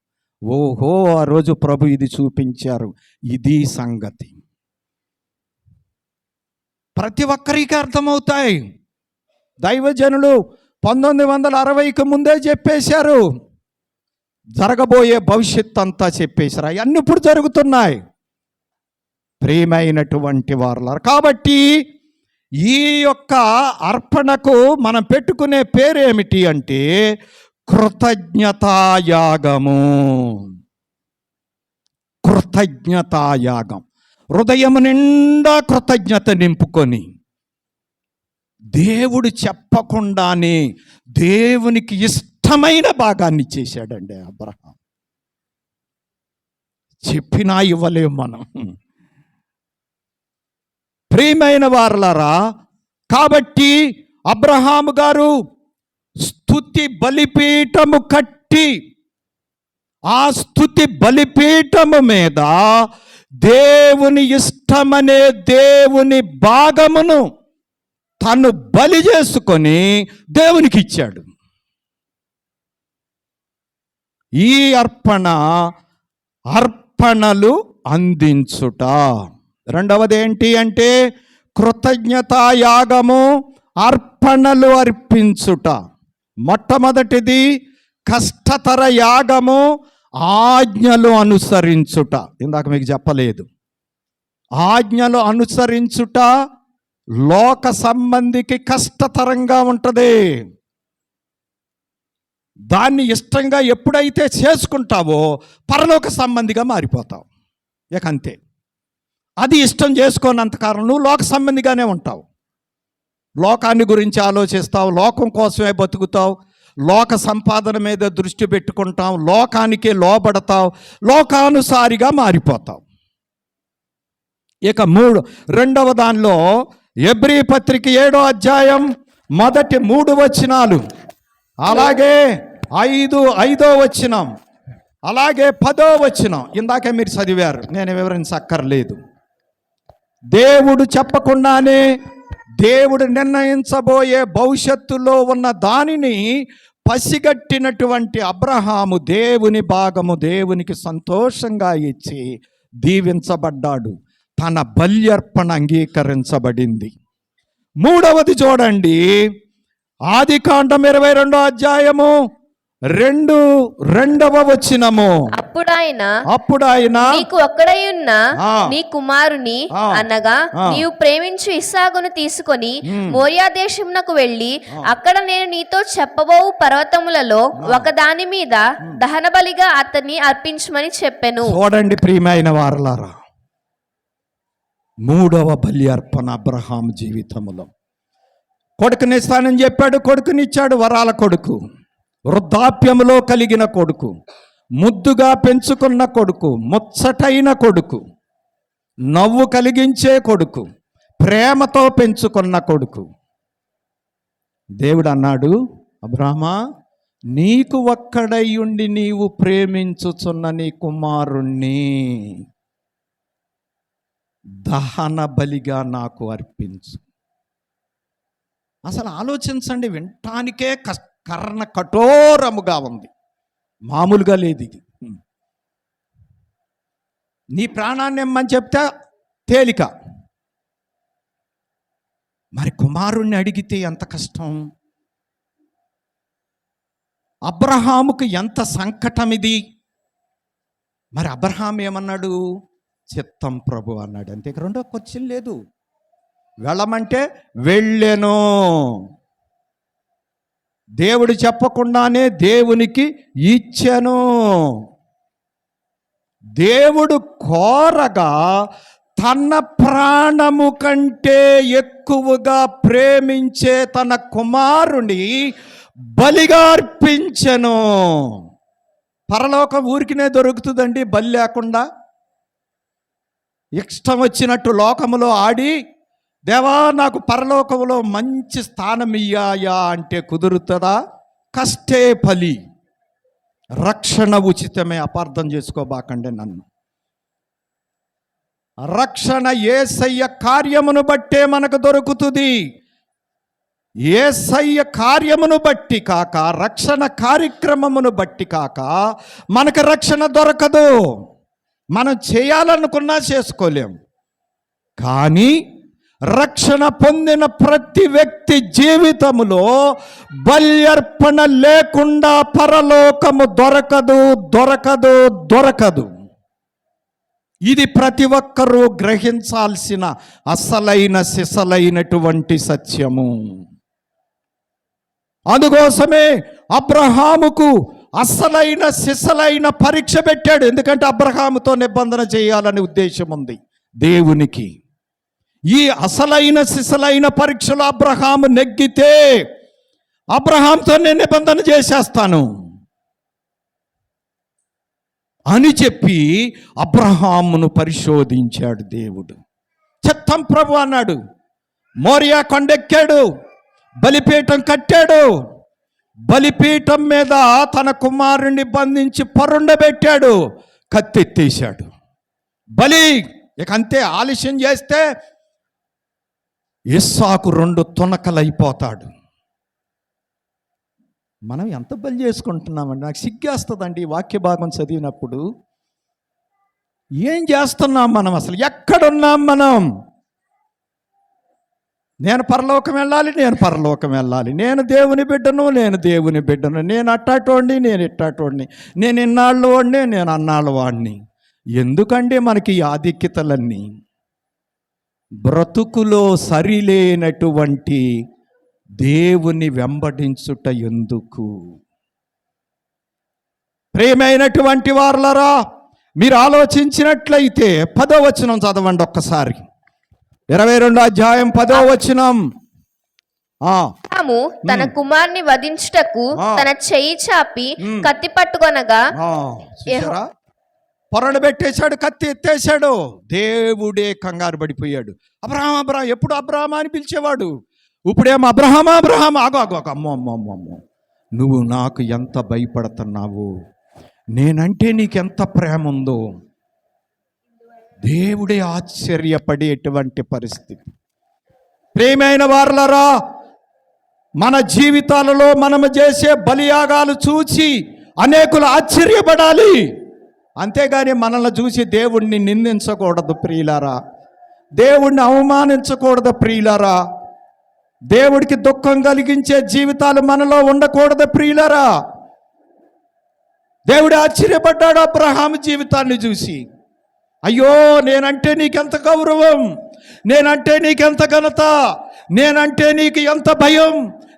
Speaker 1: ఓహో, ఆ రోజు ప్రభు ఇది చూపించారు, ఇది సంగతి. ప్రతి ఒక్కరికి అర్థమవుతాయి. దైవజనులు 1960కి ముందే చెప్పేశారు, జరగబోయే భవిష్యత్ అంతా చెప్పేశారు. అవన్నీ ఇప్పుడు జరుగుతున్నాయి ప్రియమైనటువంటి వారలారా. కాబట్టి ఈ యొక్క అర్పణకు మనం పెట్టుకునే పేరేమిటి అంటే కృతజ్ఞతాయాగము. కృతజ్ఞతాయాగం. హృదయం నిండా కృతజ్ఞత నింపుకొని, దేవుడు చెప్పకుండానే దేవునికి ఇష్టమైన భాగాన్ని చేశాడండి అబ్రహాం. చెప్పినా ఇవ్వలేము మనం, ప్రియమైన వారలారా. కాబట్టి అబ్రహాము గారు స్తుతి బలిపీఠము కట్టి, ఆ స్తుతి బలిపీఠము మీద దేవుని ఇష్టమనే దేవుని భాగమును తను బలి చేసుకొని దేవునికి ఇచ్చాడు. ఈ అర్పణలు అందించుట. రెండవది ఏంటి అంటే కృతజ్ఞతాయాగము, అర్పణలు అర్పించుట. మొట్టమొదటిది కష్టతర యాగము, ఆజ్ఞలు అనుసరించుట. ఇందాక మీకు చెప్పలేదు, ఆజ్ఞలు అనుసరించుట లోక సంబంధికి కష్టతరంగా ఉంటుంది. దాన్ని ఇష్టంగా ఎప్పుడైతే చేసుకుంటావో పరలోక సంబంధిగా మారిపోతావు. ఇక అంతే. అది ఇష్టం చేసుకోనంత కారణం నువ్వు లోక సంబంధిగానే ఉంటావు. లోకాన్ని గురించి ఆలోచిస్తావు, లోకం కోసమే బతుకుతావు, లోక సంపాదన మీద దృష్టి పెట్టుకుంటాం, లోకానికే లోబడతాం, లోకానుసారిగా మారిపోతాం. ఇక రెండవ దానిలో హెబ్రీ పత్రిక 7వ అధ్యాయం మొదటి 3 వచనాలు, అలాగే 5వ వచనం, అలాగే 10వ వచనం ఇందాక మీరు చదివారు, నేను వివరించక్కర్లేదు. దేవుడు చెప్పకుండానే దేవుడు నిర్ణయించబోయే భవిష్యత్తులో ఉన్న దానిని పసిగట్టినటువంటి అబ్రహాము దేవుని భాగము దేవునికి సంతోషంగా ఇచ్చి దీవించబడ్డాడు. తన బల్యర్పణ అంగీకరించబడింది. 3వది చూడండి, ఆదికాండం 22వ అధ్యాయము 2వ వచనము. అప్పుడు ఆయన
Speaker 2: నీకు ఒక్కడై ఉన్న నీ కుమారుని అనగా నీవు ప్రేమించు ఇస్సాకును తీసుకొని మోరియా దేశమునకు వెళ్ళి అక్కడ నేను నీతో చెప్పబో పర్వతములలో ఒకదాని మీద దహన బలిగా అతన్ని అర్పించమని చెప్పెను.
Speaker 1: చూడండి ప్రియమైన వారలారా, 3వ బలి అర్పణ అబ్రహాం జీవితంలో. కొడుకునిస్తానని చెప్పాడు, కొడుకునిచ్చాడు. వరాల కొడుకు, వృద్ధాప్యములో కలిగిన కొడుకు, ముద్దుగా పెంచుకున్న కొడుకు, ముచ్చటైన కొడుకు, నవ్వు కలిగించే కొడుకు, ప్రేమతో పెంచుకున్న కొడుకు. దేవుడు అన్నాడు, అబ్రాహ్మా, నీకు ఒక్కడై ఉండి నీవు ప్రేమించుచున్న నీ కుమారుణ్ణి దహన బలిగా నాకు అర్పించు. అసలు ఆలోచించండి, వినటానికే కర్ణ కఠోరముగా ఉంది, మామూలుగా లేదు ఇది. నీ ప్రాణాన్ని ఇమ్మని చెప్తే తేలిక, మరి కుమారుణ్ణి అడిగితే ఎంత కష్టం. అబ్రహాముకు ఎంత సంకటం ఇది. మరి అబ్రహాం ఏమన్నాడు? చిత్తం ప్రభు అన్నాడు. అంతే, రెండో క్వశ్చన్ లేదు. వెళ్ళమంటే వెళ్ళెను. దేవుడు చెప్పకుండానే దేవునికి ఇచ్చెను. దేవుడు కోరగా తన ప్రాణము కంటే ఎక్కువగా ప్రేమించే తన కుమారుని బలిగా అర్పించెను. పరలోకం ఊరికినే దొరుకుతుందండి బలి లేకుండా? ఇష్టం వచ్చినట్టు లోకములో ఆడి, దేవా నాకు పరలోకములో మంచి స్థానం ఇయ్యాయా అంటే కుదురుతుందా? కష్టే ఫలి. రక్షణ ఉచితమే, అపార్థం చేసుకోబాకండి నన్ను. రక్షణ యేసయ్య కార్యమును బట్టే మనకు దొరుకుతుంది. యేసయ్య కార్యమును బట్టి కాక, రక్షణ కార్యక్రమమును బట్టి కాక మనకు రక్షణ దొరకదు. మనం చేయాలనుకున్నా చేసుకోలేం. కానీ రక్షణ పొందిన ప్రతి వ్యక్తి జీవితములో బల్యర్పణ లేకుండా పరలోకము దొరకదు, దొరకదు, దొరకదు. ఇది ప్రతి ఒక్కరూ గ్రహించాల్సిన అసలైన సిసలైనటువంటి సత్యము. అందుకోసమే అబ్రహాముకు అసలైన సిసలైన పరీక్ష పెట్టాడు. ఎందుకంటే అబ్రహాముతో నిబంధన చేయాలనే ఉద్దేశం ఉంది దేవునికి. ఈ అసలైన సిసలైన పరీక్షలో అబ్రహాము నెగ్గితే అబ్రహాంతో నేను నిబంధన చేసేస్తాను అని చెప్పి అబ్రహామును పరిశోధించాడు దేవుడు. చిత్తం ప్రభు అన్నాడు. మోరియా కొండెక్కాడు, బలిపీఠం కట్టాడు. బలిపీఠం మీద తన కుమారుణ్ణి బంధించి పరుండబెట్టాడు, కత్తెత్తేశాడు. బలి ఇక అంతే. ఆలస్యం చేస్తే ఇస్సాకు 2 తునకలైపోతాడు. మనం ఎంత బలి చేసుకుంటున్నామండి? నాకు సిగ్గేస్తుందండి ఈ వాక్య భాగం చదివినప్పుడు. ఏం చేస్తున్నాం మనం? అసలు ఎక్కడున్నాం మనం? నేను పరలోకం వెళ్ళాలి, నేను పరలోకం వెళ్ళాలి, నేను దేవుని బిడ్డను, నేను దేవుని బిడ్డను, నేను అట్టాటోడిని, నేను ఇట్టాటోడిని, నేను ఇన్నాళ్ళు వాడిని, నేను అన్నాళ్ళు వాడిని. ఎందుకండి మనకి ఈ ఆధిక్యతలన్నీ? బ్రతుకులో సరిలేనటువంటి దేవుని వెంబడించుట ఎందుకు? ప్రియమైనటువంటి వారలారా, మీరు ఆలోచించినట్లయితే 10వ వచనం చదవండి ఒక్కసారి. 22వ అధ్యాయం 10వ వచనం.
Speaker 2: అబ్రహాము తన కుమారుని వధించుటకు తన చెయ్యి చాపి కత్తి పట్టుకొనగా
Speaker 1: చూసారా, పొరలు పెట్టేశాడు, కత్తి ఎత్తేశాడు. దేవుడే కంగారు పడిపోయాడు. అబ్రహాం అబ్రహాం, ఎప్పుడు అబ్రహాం అని పిలిచేవాడు, ఇప్పుడేమో అబ్రహాం అబ్రహాం. అమ్మో అమ్మో అమ్మో అమ్మో, నువ్వు నాకు ఎంత భయపడుతున్నావు, నేనంటే నీకెంత ప్రేమ ఉందో. దేవుడే ఆశ్చర్యపడేటువంటి పరిస్థితి. ప్రియమైన వారలారా, మన జీవితాలలో మనము చేసే బలియాగాలు చూసి అనేకులు ఆశ్చర్యపడాలి, అంతేగాని మనల్ని చూసి దేవుణ్ణి నిందించకూడదు ప్రియులారా, దేవుణ్ణి అవమానించకూడదు ప్రియులారా, దేవుడికి దుఃఖం కలిగించే జీవితాలు మనలో ఉండకూడదు ప్రియులారా. దేవుడు ఆశ్చర్యపడ్డాడు అబ్రహాము జీవితాన్ని చూసి. అయ్యో, నేనంటే నీకెంత గౌరవం, నేనంటే నీకెంత ఘనత, నేనంటే నీకు ఎంత భయం,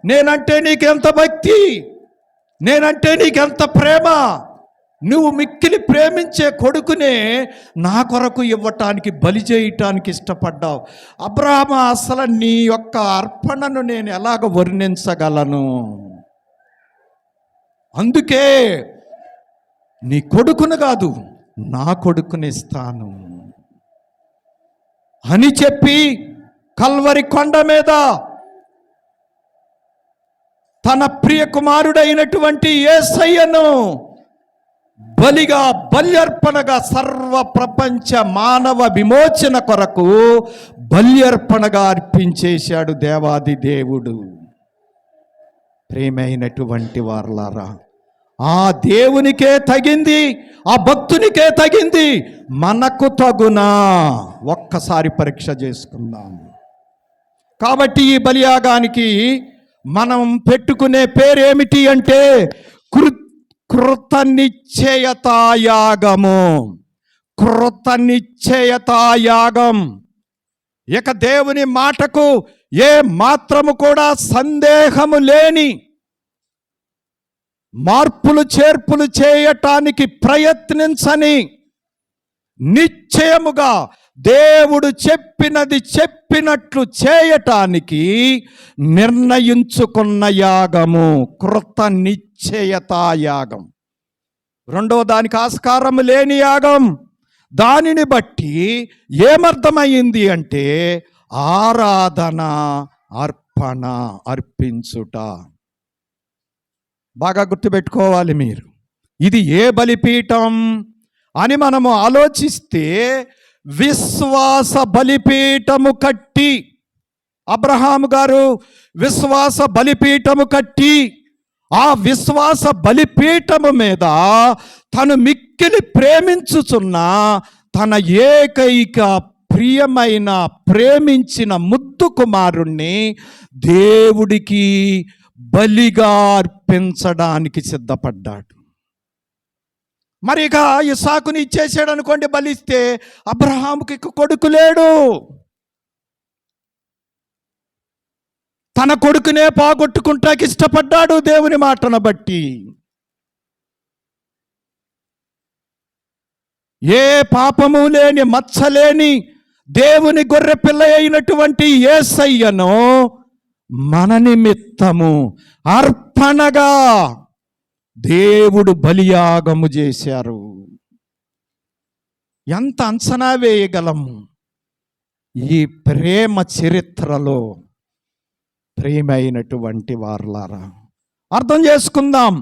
Speaker 1: నేనంటే నీకెంత భక్తి, నేనంటే నీకెంత ప్రేమ. నువ్వు మిక్కిలి ప్రేమించే కొడుకునే నా కొరకు ఇవ్వటానికి, బలి చేయటానికి ఇష్టపడ్డావు. అబ్రహాము, అసలు నీ యొక్క అర్పణను నేను ఎలాగ వర్ణించగలను? అందుకే నీ కొడుకును కాదు, నా కొడుకుని ఇస్తాను అని చెప్పి కల్వరి కొండ మీద తన ప్రియ కుమారుడైనటువంటి యేసయ్యను బలిగా, బల్యర్పణగా, సర్వ ప్రపంచ మానవ విమోచన కొరకు బల్యర్పణగా అర్పించేశాడు దేవాది దేవుడు. ప్రేమైనటువంటి వారలారా, ఆ దేవునికే తగింది, ఆ భక్తునికే తగింది, మనకు తగునా? ఒక్కసారి పరీక్ష చేసుకుందాం. కాబట్టి ఈ బలియాగానికి మనం పెట్టుకునే పేరేమిటి అంటే కృతనిశ్చయతాయాగము. కృతనిశ్చయతాయాగం. ఇక దేవుని మాటకు ఏ మాత్రము కూడా సందేహము లేని, మార్పులు చేర్పులు చేయటానికి ప్రయత్నించని, నిశ్చయముగా దేవుడు చెప్పినది చెప్పినట్లు చేయటానికి నిర్ణయించుకున్న యాగము కృత నిశ్చయతాయాగం. రెండవ దానికి ఆస్కారం లేని యాగం. దానిని బట్టి ఏమర్థమైంది అంటే ఆరాధన, అర్పణ, అర్పించుట. బాగా గుర్తుపెట్టుకోవాలి మీరు. ఇది ఏ బలిపీఠం అని మనము ఆలోచిస్తే, విశ్వాస బలిపీఠము కట్టి, అబ్రహాము గారు విశ్వాస బలిపీఠము కట్టి, ఆ విశ్వాస బలిపీఠము మీద తను మిక్కిలి ప్రేమించుచున్న తన ఏకైక ప్రియమైన, ప్రేమించిన ముద్దు కుమారుణ్ణి దేవుడికి బలిగా అర్పించడానికి సిద్ధపడ్డాడు. మరి ఇక ఇస్సాకుని ఇచ్చేసాడు అనుకోండి, బలిస్తే అబ్రహాముకి కొడుకు లేడు. తన కొడుకునే పోగొట్టుకుంటాకి ఇష్టపడ్డాడు దేవుని మాటను బట్టి. ఏ పాపము లేని, మచ్చలేని దేవుని గొర్రె పిల్ల అయినటువంటి యేసయ్యను మన నిమిత్తము అర్పణగా దేవుడు బలియాగము చేశారు. ఎంత అంచనా వేయగలము ఈ ప్రేమ చరిత్రలో? ప్రేమైనటువంటి వారలారా, అర్థం చేసుకుందాం.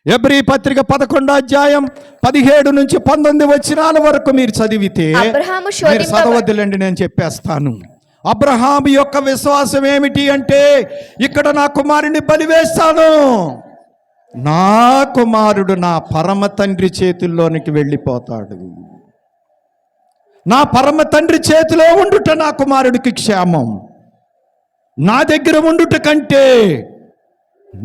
Speaker 1: ఎబ్రీ పత్రిక 11వ అధ్యాయం 17 నుంచి 19 వచనాల వరకు మీరు చదివితే, మీరు చదవద్దులేండి, నేను చెప్పేస్తాను. అబ్రహాము యొక్క విశ్వాసం ఏమిటి అంటే, ఇక్కడ నా కుమారుని బలివేస్తాను, నా కుమారుడు నా పరమ తండ్రి చేతుల్లోనికి వెళ్ళిపోతాడు, నా పరమ తండ్రి చేతిలో ఉండుట నా కుమారుడికి క్షేమం, నా దగ్గర ఉండుట కంటే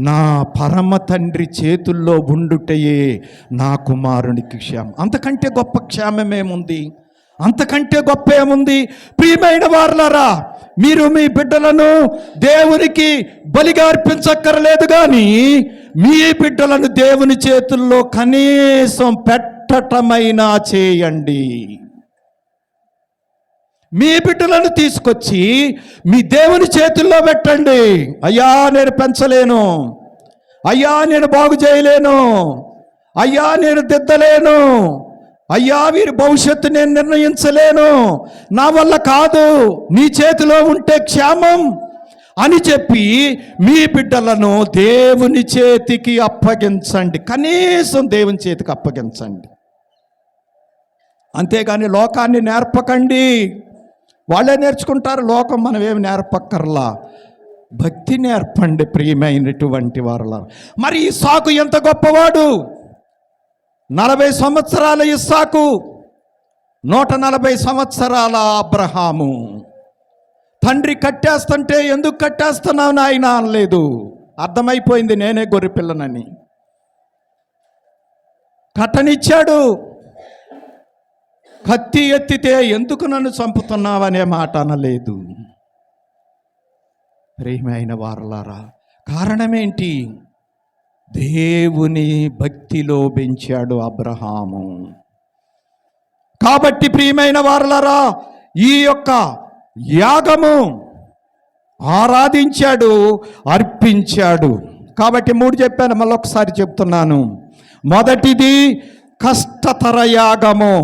Speaker 1: నా పరమ తండ్రి చేతుల్లో ఉండుటయే నా కుమారునికి క్షేమం. అంతకంటే గొప్ప క్షేమమేముంది? అంతకంటే గొప్ప ఏముంది? ప్రియమైన వారలారా, మీరు మీ బిడ్డలను దేవునికి బలిగా అర్పించక్కర్లేదు, కానీ మీ బిడ్డలను దేవుని చేతుల్లో కనీసం పెట్టటమైనా చేయండి. మీ బిడ్డలను తీసుకొచ్చి మీ దేవుని చేతుల్లో పెట్టండి. అయ్యా నేను పెంచలేను, అయ్యా నేను బాగు చేయలేను, అయ్యా నేను దిద్దలేను, అయ్యా వీరి భవిష్యత్తు నేను నిర్ణయించలేను, నా వల్ల కాదు, నీ చేతిలో ఉంటే క్షేమం అని చెప్పి మీ బిడ్డలను దేవుని చేతికి అప్పగించండి. కనీసం దేవుని చేతికి అప్పగించండి. అంతేగాని లోకాన్ని నేర్పకండి. వాళ్ళే నేర్చుకుంటారు లోకం, మనం ఏమి నేర్పక్కర్లా. భక్తి నేర్పండి ప్రియమైనటువంటి వారలా. మరి ఇస్సాకు ఎంత గొప్పవాడు! 40 సంవత్సరాల ఇస్సాకు, 140 సంవత్సరాల అబ్రహాము. తండ్రి కట్టేస్తుంటే ఎందుకు కట్టేస్తున్నావు నాయన అనలేదు. అర్థమైపోయింది నేనే గొర్రె పిల్లనని. కట్టనిచ్చాడు. కత్తి ఎత్తితే ఎందుకు నన్ను చంపుతున్నావనే మాట అనలేదు. ప్రియమైన వారలారా, కారణమేంటి? దేవుని భక్తిలో పెంచాడు అబ్రహాము. కాబట్టి ప్రియమైన వారలారా, ఈ యొక్క యాగము ఆరాధించాడు, అర్పించాడు. కాబట్టి 3 చెప్పాను, మళ్ళొకసారి చెప్తున్నాను. మొదటిది కష్టతర యాగము,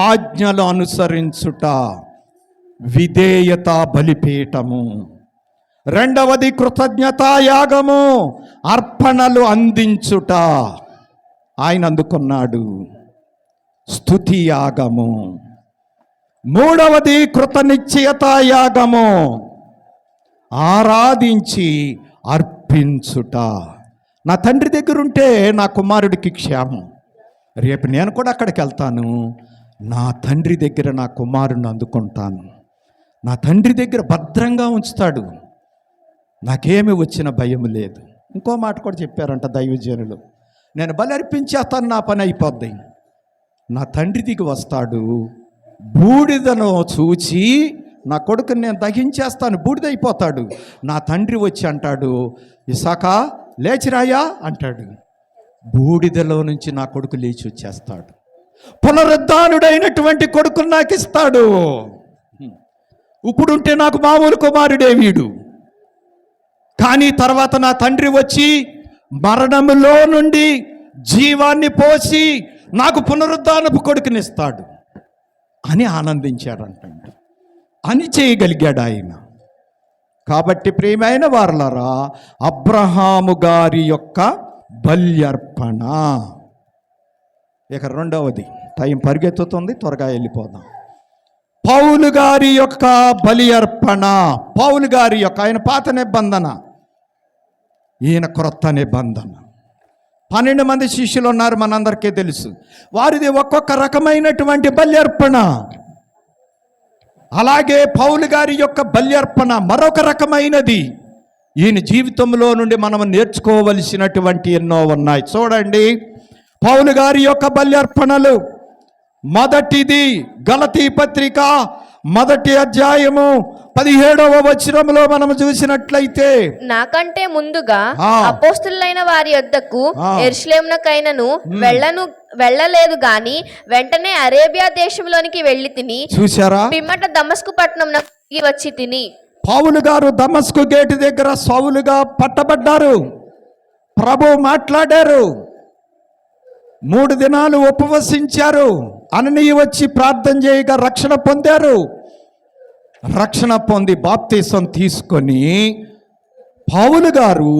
Speaker 1: ఆజ్ఞలు అనుసరించుట, విధేయత బలిపీఠము. రెండవది కృతజ్ఞతా యాగము, అర్పణలు అందించుట, ఆయన అందుకున్నాడు. స్తుతి యాగము. మూడవది కృతనిశ్చయత యాగము, ఆరాధించి అర్పించుట. నా తండ్రి దగ్గర ఉంటే నా కుమారుడికి క్షేమం. రేపు నేను కూడా అక్కడికి వెళ్తాను, నా తండ్రి దగ్గర నా కుమారుడిని అందుకుంటాను. నా తండ్రి దగ్గర భద్రంగా ఉంచుతాడు, నాకేమి వచ్చిన భయం లేదు. ఇంకో మాట కూడా చెప్పారంట దైవజనులు, నేను బలి అర్పించేస్తాను, నా పని అయిపోద్ది. నా తండ్రి దిగి వస్తాడు, బూడిదను చూచి నా కొడుకుని నేను దహించేస్తాను, బూడిదైపోతాడు. నా తండ్రి వచ్చి అంటాడు, ఇసాకా లేచిరాయా అంటాడు. బూడిదలో నుంచి నా కొడుకు లేచి వచ్చేస్తాడు. పునరుద్ధానుడైనటువంటి కొడుకుని నాకు ఇస్తాడు. ఇప్పుడుంటే నాకు మామూలు కుమారుడే వీడు, కానీ తర్వాత నా తండ్రి వచ్చి మరణములో నుండి జీవాన్ని పోసి నాకు పునరుద్ధానపు కొడుకునిస్తాడు అని ఆనందించాడంటండి, అని చేయగలిగాడు ఆయన. కాబట్టి ప్రియమైన వారలారా, అబ్రహాము గారి యొక్క బల్యర్పణ. ఇక రెండవది, టైం పరిగెత్తుతుంది, త్వరగా వెళ్ళిపోదాం. పౌలు గారి యొక్క బలి అర్పణ. పౌలు గారి యొక్క, ఆయన పాత నిబంధన, ఈయన క్రొత్త నిబంధన. 12 మంది శిష్యులు ఉన్నారు, మనందరికీ తెలుసు. వారిది ఒక్కొక్క రకమైనటువంటి బలి అర్పణ. అలాగే పౌలు గారి యొక్క బలి అర్పణ మరొక రకమైనది. ఈయన జీవితంలో నుండి మనం నేర్చుకోవలసినటువంటి ఎన్నో ఉన్నాయి. చూడండి, పౌలు గారి యొక్క బలి అర్పణలు. మొదటిది గలతీ పత్రిక 1వ అధ్యాయము 17వ వచనంలో మనం చూసినట్లయితే,
Speaker 2: నాకంటే ముందుగా అపోస్తులైన వారి యొద్దకు యెరూషలేమునకైనను వెళ్ళలేదు గాని వెంటనే అరేబియా దేశంలోనికి వెళ్ళి తిని, చూసారా, పిమ్మట దమస్కు పట్టణంకి వచ్చి తిని.
Speaker 1: పౌలు గారు దమస్కు గేటు దగ్గర సౌలుగా పట్టబడ్డారు. ప్రభు మాట్లాడారు. 3 దినాలు ఉపవసించారు. అననీయ వచ్చి ప్రార్థన చేయగా రక్షణ పొందారు. రక్షణ పొంది బాప్తీసం తీసుకొని పౌలు గారు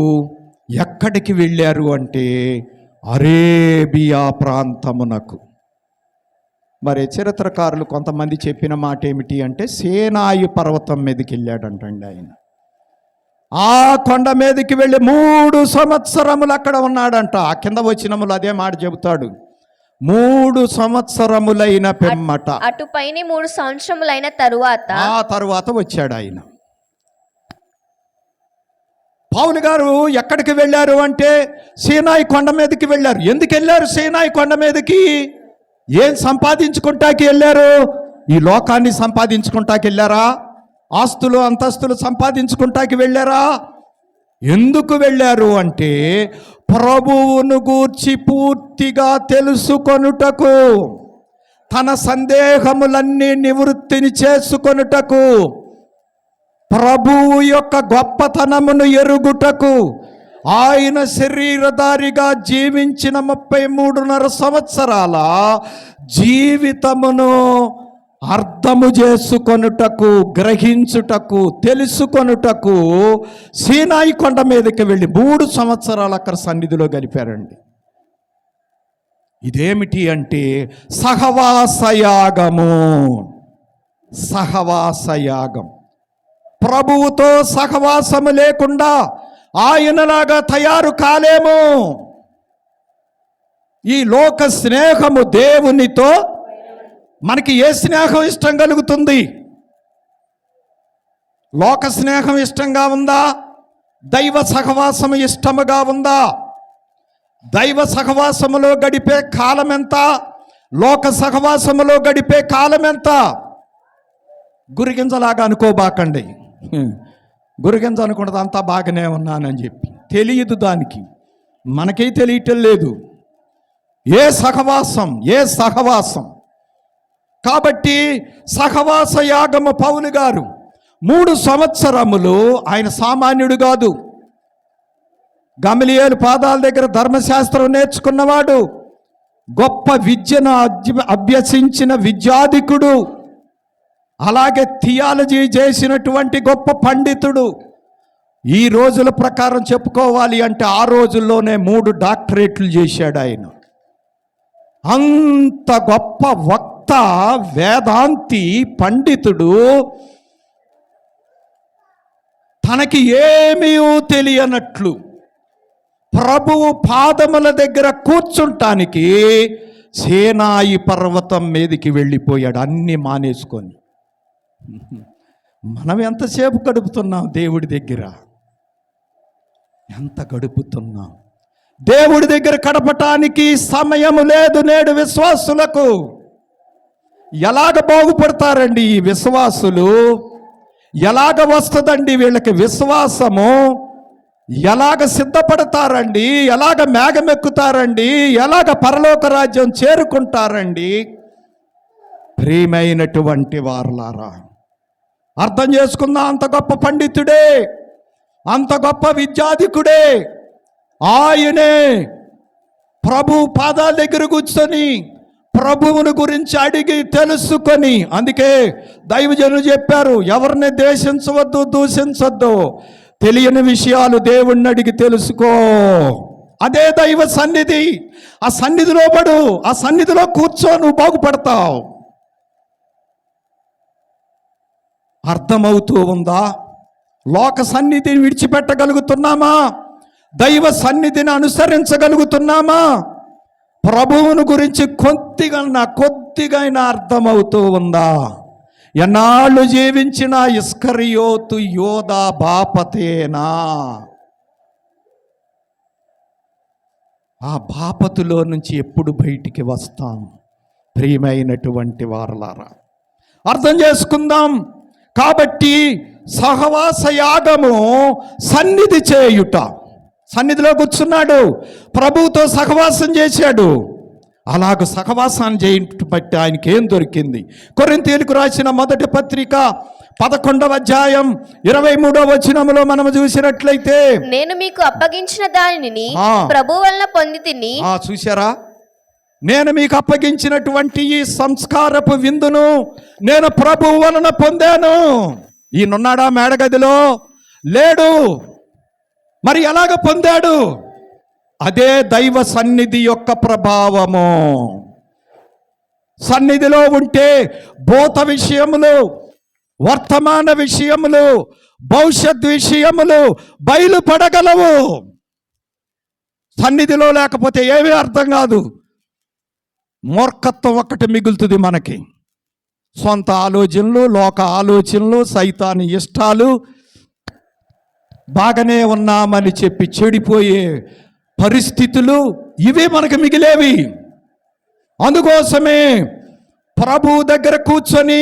Speaker 1: ఎక్కడికి వెళ్ళారు అంటే అరేబియా ప్రాంతమునకు. మరి చరిత్రకారులు కొంతమంది చెప్పిన మాట ఏమిటి అంటే, సేనాయి పర్వతం మీదకి వెళ్ళాడంటండి ఆయన. ఆ కొండ మీదకి వెళ్ళి 3 సంవత్సరములు అక్కడ ఉన్నాడంట. ఆ కింద వచ్చినములు అదే మాట చెబుతాడు. 3 సంవత్సరములైన పిమ్మట,
Speaker 2: అటుపైన 3 సంవత్సరములైన తరువాత వచ్చాడు ఆయన. పౌలు గారు ఎక్కడికి వెళ్ళారు అంటే సీనాయి కొండ మీదకి వెళ్ళారు. ఎందుకు వెళ్ళారు సీనాయి కొండ మీదకి? ఏం సంపాదించుకుంటాకి వెళ్ళారు? ఈ లోకాన్ని సంపాదించుకుంటాకి వెళ్ళారా? ఆస్తులు అంతస్తులు సంపాదించుకుంటాకి వెళ్ళారా? ఎందుకు వెళ్ళారు అంటే ప్రభువును గూర్చి పూర్తిగా తెలుసుకొనుటకు,
Speaker 1: తన సందేహములన్నీ నివృత్తిని చేసుకొనుటకు, ప్రభువు యొక్క గొప్పతనమును ఎరుగుటకు, ఆయన శరీరధారిగా జీవించిన 33.5 సంవత్సరాల జీవితమును అర్థము చేసుకొనుటకు, గ్రహించుటకు, తెలుసుకొనుటకు సీనాయి కొండ మీదకి వెళ్ళి 3 సంవత్సరాలు అక్కడ సన్నిధిలో గడిపారండి. ఇదేమిటి అంటే సహవాసయాగము. సహవాసయాగం. ప్రభువుతో సహవాసము లేకుండా ఆయనలాగా తయారు కాలేము. ఈ లోక స్నేహము దేవునితో మనకి ఏ స్నేహం ఇష్టం కలుగుతుంది? లోక స్నేహం ఇష్టంగా ఉందా? దైవ సహవాసము ఇష్టముగా ఉందా? దైవ సహవాసములో గడిపే కాలం ఎంత? లోక సహవాసములో గడిపే కాలం ఎంత? గురిగింజలాగా అనుకోబాకండి. గురిగింజ అనుకున్నది అంతా బాగానే ఉన్నానని చెప్పి. తెలియదు దానికి, మనకే తెలియటం లేదు ఏ సహవాసం, ఏ సహవాసం. కాబట్టి సహవాస యాగము పౌలు గారు 3 సంవత్సరములు, ఆయన సామాన్యుడు కాదు. గమలీయేలు పాదాల దగ్గర ధర్మశాస్త్రం నేర్చుకున్నవాడు, గొప్ప విద్యను అభ్యసించిన విద్యాధికుడు, అలాగే థియాలజీ చేసినటువంటి గొప్ప పండితుడు. ఈ రోజుల ప్రకారం చెప్పుకోవాలి అంటే ఆ రోజుల్లోనే 3 డాక్టరేట్లు చేశాడు ఆయన. అంత గొప్ప వక్త, వేదాంతి, పండితుడు. తనకి ఏమీ తెలియనట్లు ప్రభువు పాదముల దగ్గర కూర్చుంటానికి సీనాయి పర్వతం మీదకి వెళ్ళిపోయాడు, అన్ని మానేసుకొని. మనం ఎంతసేపు గడుపుతున్నాం దేవుడి దగ్గర? ఎంత గడుపుతున్నాం? దేవుడి దగ్గర గడపటానికి సమయము లేదు నేడు విశ్వాసులకు. ఎలాగ బాగుపడతారండి ఈ విశ్వాసులు? ఎలాగ వస్తుందండి వీళ్ళకి విశ్వాసము? ఎలాగ సిద్ధపడతారండి? ఎలాగ మేఘమెక్కుతారండి? ఎలాగ పరలోక రాజ్యం చేరుకుంటారండి? ప్రియమైనటువంటి వారలారా, అర్థం చేసుకుందాం. అంత గొప్ప పండితుడే, అంత గొప్ప విద్యాధికుడే, ఆయనే ప్రభు పాదాల దగ్గర కూర్చొని ప్రభువుని గురించి అడిగి తెలుసుకొని, అందుకే దైవజనులు చెప్పారు, ఎవరిని ద్వేషించవద్దు, దూషించవద్దు, తెలియని విషయాలు దేవుణ్ణి అడిగి తెలుసుకో. అదే దైవ సన్నిధి. ఆ సన్నిధిలో పడు, ఆ సన్నిధిలో కూర్చో, నువ్వు బాగుపడతావు. అర్థమవుతూ ఉందా? లోక సన్నిధిని విడిచిపెట్టగలుగుతున్నామా? దైవ సన్నిధిని అనుసరించగలుగుతున్నామా? ప్రభువును గురించి కొద్దిగా అర్థమవుతూ ఉందా? ఎన్నాళ్ళు జీవించిన ఇస్కరియోతు యోధా బాపతేనా? ఆ బాపతులో నుంచి ఎప్పుడు బయటికి వస్తాం? ప్రియమైనటువంటి వారలారా, అర్థం చేసుకుందాం. కాబట్టి సహవాస యాగము సన్నిధి చేయుట. సన్నిధిలో కూర్చున్నాడు, ప్రభువుతో సహవాసం చేశాడు. అలాగ సహవాసాన్ని చేయటం బట్టి ఆయనకి ఏం దొరికింది? కొరింథీయులకు రాసిన మొదటి పత్రిక 11వ అధ్యాయం 23వ వచనములో మనం చూసినట్లయితే,
Speaker 2: నేను మీకు అప్పగించిన దానిని ప్రభువు వలన పొందితిని.
Speaker 1: చూశారా? నేను మీకు అప్పగించినటువంటి ఈ సంస్కారపు విందును నేను ప్రభువు వలన పొందాను. ఈయనున్నాడా మేడగదిలో? లేడు. మరి ఎలాగ పొందాడు? అదే దైవ సన్నిధి యొక్క ప్రభావము. సన్నిధిలో ఉంటే భూత విషయములు, వర్తమాన విషయములు, భవిష్యత్ విషయములు బయలుపడగలవు. సన్నిధిలో లేకపోతే ఏమీ అర్థం కాదు. మూర్ఖత్వం ఒక్కటి మిగులుతుంది మనకి. సొంత ఆలోచనలు, లోక ఆలోచనలు, సైతాని ఇష్టాలు, బాగానే ఉన్నామని చెప్పి చెడిపోయే పరిస్థితులు, ఇవే మనకు మిగిలేవి. అందుకోసమే ప్రభు దగ్గర కూర్చొని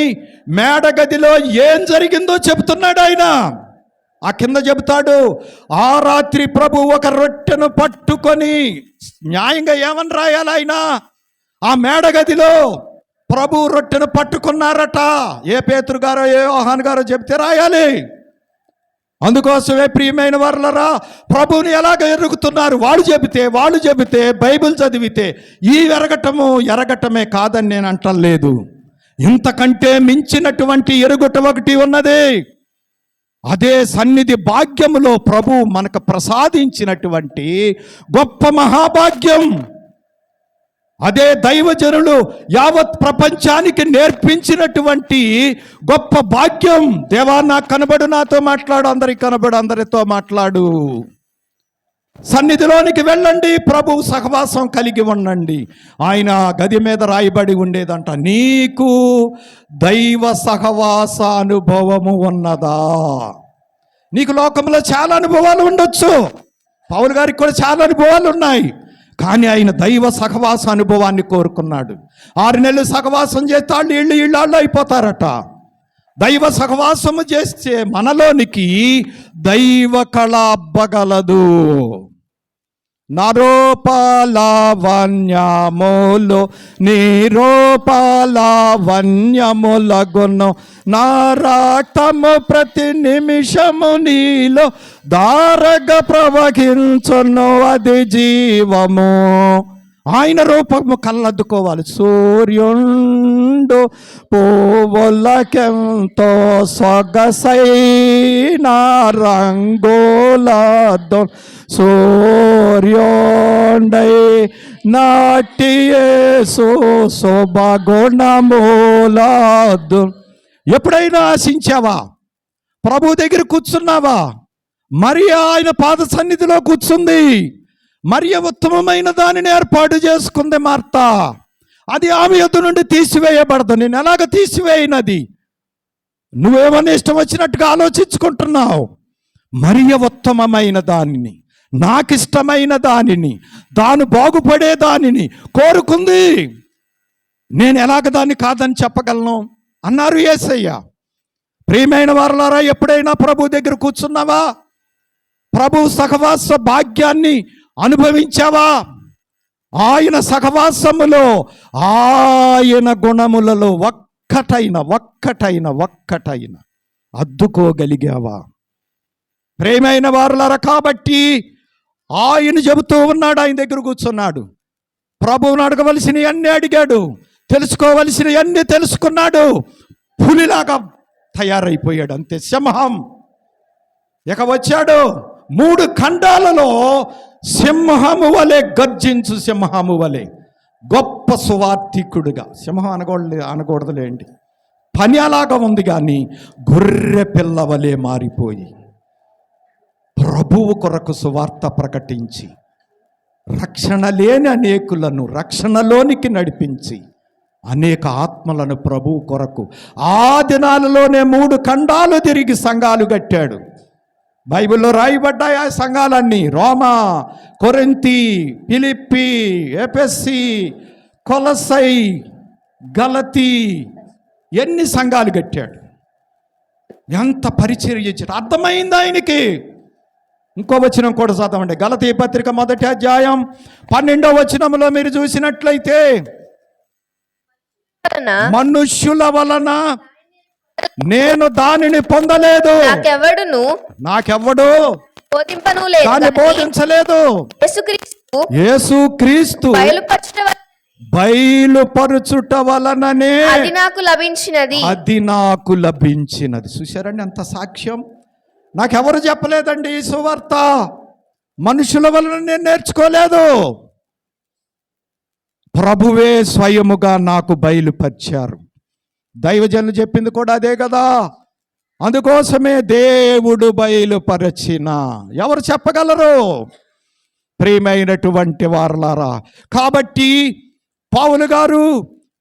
Speaker 1: మేడగదిలో ఏం జరిగిందో చెబుతున్నాడు ఆయన. ఆ కింద చెబుతాడు, ఆ రాత్రి ప్రభు ఒక రొట్టెను పట్టుకొని, న్యాయంగా ఏమని రాయాలి ఆయన? ఆ మేడగదిలో ప్రభు రొట్టెను పట్టుకున్నారట. ఏ పేతురు గారో ఏ యోహాను గారో చెప్తే రాయాలి. అందుకోసమే ప్రియమైన వారలారా, ప్రభువుని ఎలాగ ఎరుగుతున్నారు? వాళ్ళు చెబితే బైబిల్ చదివితే ఈ ఎరగటమే కాదని నేను అంటలేదు. ఇంతకంటే మించినటువంటి ఎరుగుట ఒకటి ఉన్నది. అదే సన్నిధి భాగ్యములో ప్రభు మనకు ప్రసాదించినటువంటి గొప్ప మహాభాగ్యం. అదే దైవజనులు యావత్ ప్రపంచానికి నేర్పించినటువంటి గొప్ప భాగ్యం. దేవా, నాకు కనబడు, నాతో మాట్లాడు, అందరికి కనబడు, అందరితో మాట్లాడు. సన్నిధిలోనికి వెళ్ళండి, ప్రభు సహవాసం కలిగి ఉండండి. ఆయన గది మీద రాయబడి ఉండేదంట, నీకు దైవ సహవాస అనుభవము ఉన్నదా? నీకు లోకంలో చాలా అనుభవాలు ఉండొచ్చు. పౌలు గారికి కూడా చాలా అనుభవాలు ఉన్నాయి. కానీ ఆయన దైవ సహవాస అనుభవాన్ని కోరుకున్నాడు. 6 నెలలు సహవాసం చేస్తే ఇళ్ళు అయిపోతారట. దైవ సహవాసము చేస్తే మనలోనికి దైవ కళ అబ్బగలదు. నరోపలావణ్యములు నిరోపలావణ్యములగును, నా రక్తము ప్రతి నిమిషము నీలో దారగా ప్రవహించును, అది జీవము. ఆయన రూపము కళ్ళద్దుకోవాలి. సూర్యుండు పువ్వులకెంతో సొగసైన రంగులతో సూర్యోండై నాటి యేసు శుభగుణములదు. ఎప్పుడైనా ఆశించావా? ప్రభు దగ్గర కూర్చున్నావా? మరియా ఆయన పాద సన్నిధిలో కూర్చుంది. మరియ ఉత్తమమైన దానిని ఏర్పాటు చేసుకుంది మార్తా. అది ఆమె యొద్ద నుండి తీసివేయబడదు. నేను ఎలాగ తీసివేయనది? నువ్వేమన్నా ఇష్టం వచ్చినట్టుగా ఆలోచించుకుంటున్నావు. మరియ ఉత్తమమైన దానిని, నాకిష్టమైన దానిని, దాని బాగుపడే దానిని కోరుకుంది. నేను ఎలాగ దాన్ని కాదని చెప్పగలను అన్నారు యేసయ్య. ప్రియమైన వారలారా, ఎప్పుడైనా ప్రభు దగ్గర కూర్చున్నావా? ప్రభు సహవాస భాగ్యాన్ని అనుభవించావా? ఆయన సహవాసములో, ఆయన గుణములలో ఒక్కటైన అద్దుకోగలిగావా? ప్రేమైన వారలారా, కాబట్టి ఆయన చెబుతూ ఉన్నాడు, ఆయన దగ్గర కూర్చున్నాడు. ప్రభువును అడగవలసినవి అన్నీ అడిగాడు, తెలుసుకోవలసినవి అన్నీ తెలుసుకున్నాడు. పులిలాగా తయారైపోయాడు, అంతే. సింహం ఇక వచ్చాడు. 3 ఖండాలలో సింహము వలె గర్జించు, సింహము వలె గొప్ప సువార్థికుడుగా. సింహం అనకూడదులేండి, పని అలాగా ఉంది. కానీ గొర్రె పిల్ల వలె మారిపోయి ప్రభువు కొరకు సువార్త ప్రకటించి రక్షణ లేని అనేకులను రక్షణలోనికి నడిపించి అనేక ఆత్మలను ప్రభువు కొరకు ఆ దినాలలోనే 3 ఖండాలు తిరిగి సంఘాలు కట్టాడు. బైబిల్లో రాయబడ్డాయి ఆ సంఘాలన్నీ. రోమా, కొరింథీ, ఫిలిప్పీ, ఎఫెసీ, కొలసై, గలతీ, ఎన్ని సంఘాలు కట్టాడు. ఎంత పరిచర్య చేశాడు. అర్థమైంది ఆయనకి. ఇంకో వచనం కూడా చదవండి. గలతీ పత్రిక 1వ అధ్యాయం 12వ వచనంలో మీరు చూసినట్లయితే, మనుష్యుల వలన నేను దానిని పొందలేదు, నాకెవ్వడు దాన్ని బోధించలేదు. యేసుక్రీస్తు బయలుపరుచుట వలననే
Speaker 2: అది నాకు
Speaker 1: లభించినది. చూశారండి ఎంత సాక్ష్యం? నాకెవరు చెప్పలేదండి ఈ సువార్త. మనుషుల వలన నేను నేర్చుకోలేదు. ప్రభువే స్వయముగా నాకు బయలుపరిచారు. దైవజనులు చెప్పింది కూడా అదే కదా. అందుకోసమే దేవుడు బయలుపరచిన. ఎవరు చెప్పగలరు? ప్రియమైనటువంటి వారలారా, కాబట్టి పౌలు గారు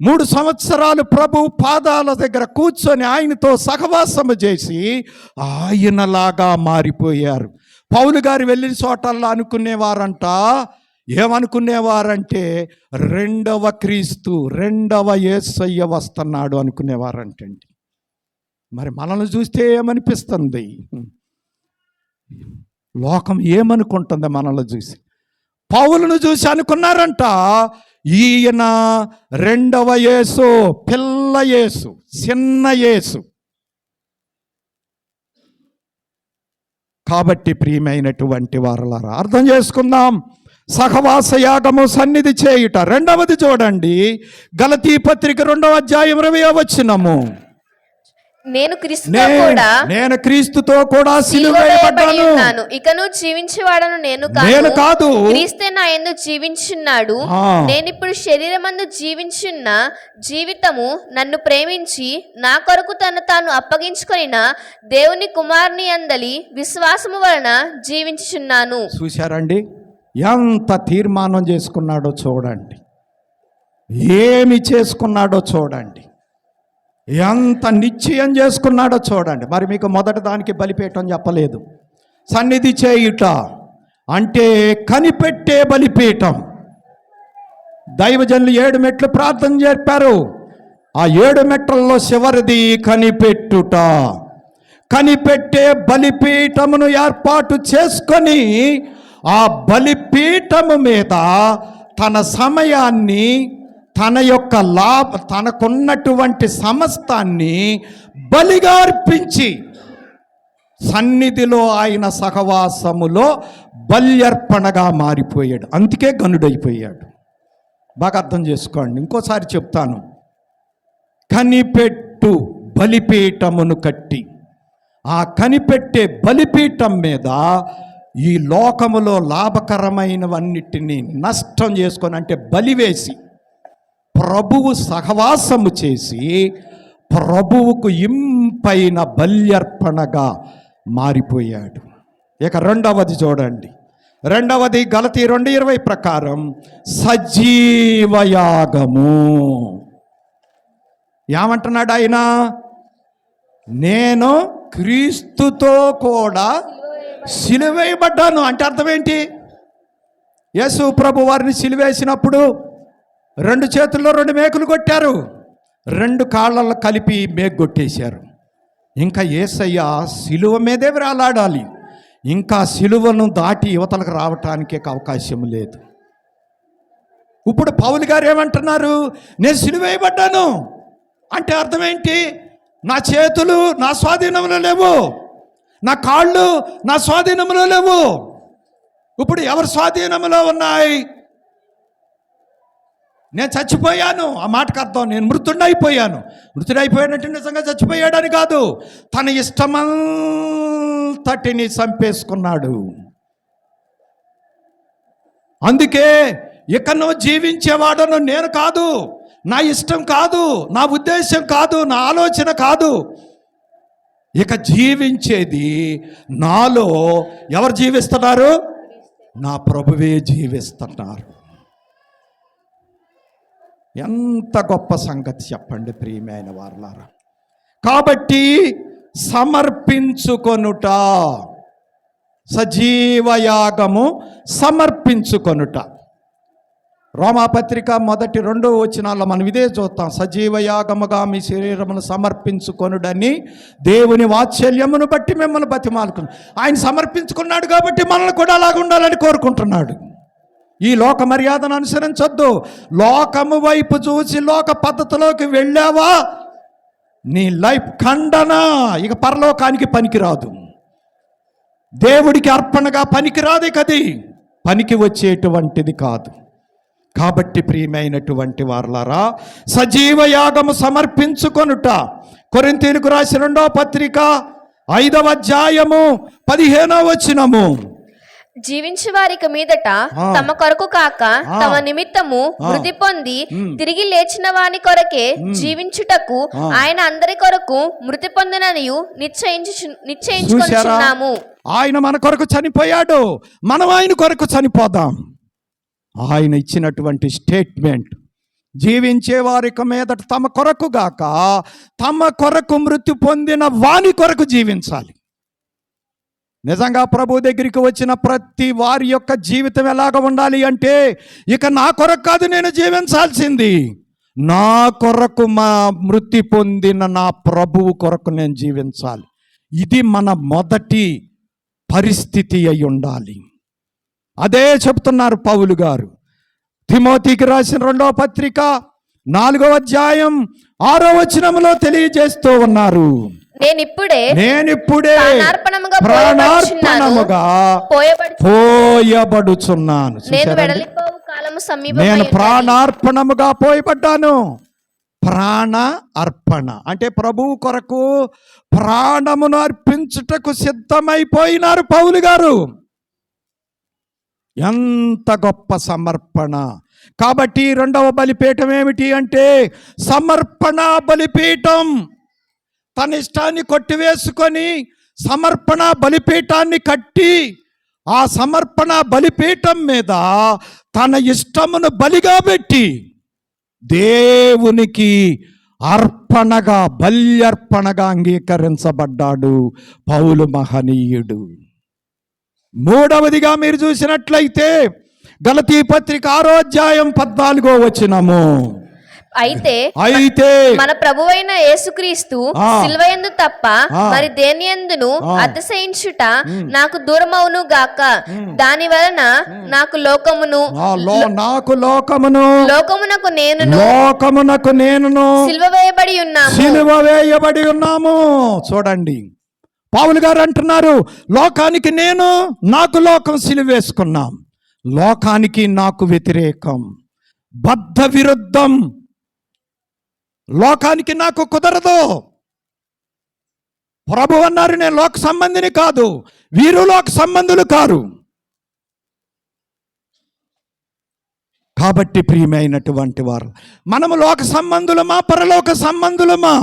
Speaker 1: 3 సంవత్సరాలు ప్రభు పాదాల దగ్గర కూర్చొని ఆయనతో సహవాసము చేసి ఆయనలాగా మారిపోయారు. పౌలు గారు వెళ్ళిన చోటల్లా అనుకునేవారంట, ఏమనుకునేవారంటే రెండవ క్రీస్తు, రెండవ యేసయ్య వస్తున్నాడు అనుకునేవారంటండి. మరి మనల్ని చూస్తే ఏమనిపిస్తుంది? లోకం ఏమనుకుంటుంది మనల్ని చూసి? పౌలును చూసి అనుకున్నారంట ఈయన రెండవ యేసు, పిల్ల యేసు, చిన్న యేసు. కాబట్టి ప్రియమైనటువంటి వారలారా అర్థం చేసుకుందాం. సహవాస యాగము సన్నిధి చేయుట. రెండవది చూడండి, గలతీ పత్రిక 2వ అధ్యాయం 20వ వచనము.
Speaker 2: నేను క్రీస్తుతో కూడా సిలువ వేయబడ్డాను. ఇకను జీవించేవాడను నేను కాదు, క్రీస్తే నా యందు జీవించున్నాడు. నేనిప్పుడు శరీరమందు జీవించున్న జీవితము నన్ను ప్రేమించి నా కొరకు తను తాను అప్పగించుకొనిన దేవుని కుమారుని యందలి విశ్వాసము వలన జీవించుచున్నాను.
Speaker 1: చూశారండి ఎంత తీర్మానం చేసుకున్నాడో చూడండి, ఏమి చేసుకున్నాడో చూడండి, ఎంత నిశ్చయం చేసుకున్నాడో చూడండి. మరి మీకు మొదటి దానికి బలిపీఠం చెప్పలేదు. సన్నిధి చేయుట అంటే కనిపెట్టే బలిపీఠం. దైవజనులు 7 మెట్లు ప్రార్థన చెప్పారు. ఆ 7 మెట్లలో చివరిది కనిపెట్టుట. కనిపెట్టే బలిపీఠమును ఏర్పాటు చేసుకొని ఆ బలిపీఠము మీద తన సమయాన్ని, తన యొక్క తనకున్నటువంటి సమస్తాన్ని బలిగా అర్పించి సన్నిధిలో ఆయన సహవాసములో బల్యర్పణగా మారిపోయాడు. అందుకే గనుడైపోయాడు. బాగా అర్థం చేసుకోండి. ఇంకోసారి చెప్తాను. కనిపెట్టు బలిపీఠమును కట్టి, ఆ కనిపెట్టే బలిపీఠం మీద ఈ లోకములో లాభకరమైనవన్నిటినీ నష్టం చేసుకొని, అంటే బలివేసి ప్రభువు సహవాసము చేసి ప్రభువుకు ఇంపైన బల్యర్పణగా మారిపోయాడు. ఇక రెండవది చూడండి. రెండవది గలతీ 2:20 ప్రకారం సజీవయాగము. ఏమంటున్నాడు ఆయన? నేను క్రీస్తుతో కూడా సిలువేయబడ్డాను. అంటే అర్థం ఏంటి? యేసు ప్రభు వారిని సిలువేసినప్పుడు 2 చేతుల్లో 2 మేకులు కొట్టారు, 2 కాళ్ళల్లో కలిపి మేకు కొట్టేశారు. ఇంకా యేసయ్య సిలువ మీదే వేలాడాలి. ఇంకా సిలువను దాటి యువతలకు రావటానికి అవకాశం లేదు. ఇప్పుడు పౌలు గారు ఏమంటున్నారు? నేను సిలువ వేయబడ్డాను అంటే అర్థం ఏంటి? నా చేతులు నా స్వాధీనంలో లేవు, నా కాళ్ళు నా స్వాధీనంలో లేవు. ఇప్పుడు ఎవరి స్వాధీనంలో ఉన్నాయి? నేను చచ్చిపోయాను. ఆ మాటకు అర్థం నేను మృతుడైపోయాను. మృతుడైపోయాడంటే నిజంగా చచ్చిపోయాడని కాదు, తన ఇష్టమంతటిని చంపేసుకున్నాడు. అందుకే ఇక నువ్వు జీవించేవాడను నేను కాదు, నా ఇష్టం కాదు, నా ఉద్దేశం కాదు, నా ఆలోచన కాదు. ఇక జీవించేది నాలో ఎవరు జీవిస్తున్నారు? నా ప్రభువే జీవిస్తున్నారు. ఎంత గొప్ప సంగతి చెప్పండి ప్రియమైన వారలారా. కాబట్టి సమర్పించుకొనుట, సజీవయాగము సమర్పించుకొనుట. రోమాపత్రిక 1:2 వచనాల్లో మనం ఇదే చూస్తాం. సజీవయాగముగా మీ శరీరమును సమర్పించుకొనుడని దేవుని వాత్సల్యమును బట్టి మిమ్మల్ని బతిమాలుకున్నాడు. ఆయన సమర్పించుకున్నాడు కాబట్టి మనల్ని కూడా అలాగ ఉండాలని కోరుకుంటున్నాడు. ఈ లోక మర్యాదను అనుసరించొద్దు. లోకము వైపు చూసి లోక పద్ధతిలోకి వెళ్ళావా నీ లైఫ్ ఖండన. ఇక పరలోకానికి పనికిరాదు, దేవుడికి అర్పణగా పనికిరాదు. ఇక అది పనికి వచ్చేటువంటిది కాదు. కాబట్టి ప్రియమైనటువంటి వారలారా, సజీవయాగము సమర్పించుకొనుట. కొరింథీయులకు రాసిన 2వ పత్రిక 5వ అధ్యాయము 15వ వచనము.
Speaker 2: జీవించు వారికి మీదట తమ కొరకు కాక తమ నిమిత్తము మృతి పొంది తిరిగి లేచిన వాని కొరకే జీవించుటకు ఆయన అందరి కొరకు మృతి పొందిననియు నిశ్చయించుకొనుచున్నాము.
Speaker 1: ఆయన మన కొరకు చనిపోయాడు, మనం ఆయన కొరకు చనిపోదాం. ఆయన ఇచ్చినటువంటి స్టేట్మెంట్, జీవించే వారికి మీదట తమ కొరకు గాక తమ కొరకు మృతి పొందిన వాని కొరకు జీవించాలి. నిజంగా ప్రభు దగ్గరికి వచ్చిన ప్రతి వారి యొక్క జీవితం ఎలాగ ఉండాలి అంటే, ఇక నా కొరకు కాదు నేను జీవించాల్సింది, నా కొరకు మా మృతి పొందిన నా ప్రభువు కొరకు నేను జీవించాలి. ఇది మన మొదటి పరిస్థితి అయి ఉండాలి. అదే చెప్తున్నారు పౌలు గారు. తిమోతికి రాసిన 2వ పత్రిక 4వ అధ్యాయం 6వ వచనంలో తెలియజేస్తూ ఉన్నారు,
Speaker 2: నేనిప్పుడే
Speaker 1: ప్రాణార్పణముగా పోయబడుచున్నాను. నేను ప్రాణార్పణముగా పోయబడ్డాను. ప్రాణ అర్పణ అంటే ప్రభువు కొరకు ప్రాణమును అర్పించుటకు సిద్ధమైపోయినారు పౌలు గారు. ఎంత గొప్ప సమర్పణ! కాబట్టి 2వ బలిపీఠం ఏమిటి అంటే సమర్పణ బలిపీఠం. తన ఇష్టాన్ని కొట్టివేసుకొని సమర్పణ బలిపీఠాన్ని కట్టి ఆ సమర్పణ బలిపీఠం మీద తన ఇష్టమును బలిగా పెట్టి దేవునికి అర్పణగా బల్యర్పణగా అంగీకరించబడ్డాడు పౌలు మహనీయుడు. 3వదిగా మీరు చూసినట్లయితే గలతీ పత్రిక 6వ అధ్యాయం 14వ వచనము, అయితే
Speaker 2: మన ప్రభువైన యేసుక్రీస్తు సిలువయందు తప్ప మరి దేనియందును అతిశయించుట నాకు దూరమవును గాక. దాని వలన నాకు లోకమునకు నేనును సిలువ వేయబడి ఉన్నాము. చూడండి, పౌలు గారు అంటున్నారు, లోకానికి నేను, నాకు లోకం సిలువ వేసుకున్నాం. లోకానికి నాకు వ్యతిరేకం, బద్ధ విరుద్ధం. లోకానికి నాకు కుదరదు. ప్రభు అన్నారు, నేను లోక సంబంధిని కాదు, వీరు లోక సంబంధులు కారు. కాబట్టి ప్రియమైనటువంటి వారు, మనము లోక సంబంధులమా పరలోక సంబంధులమా?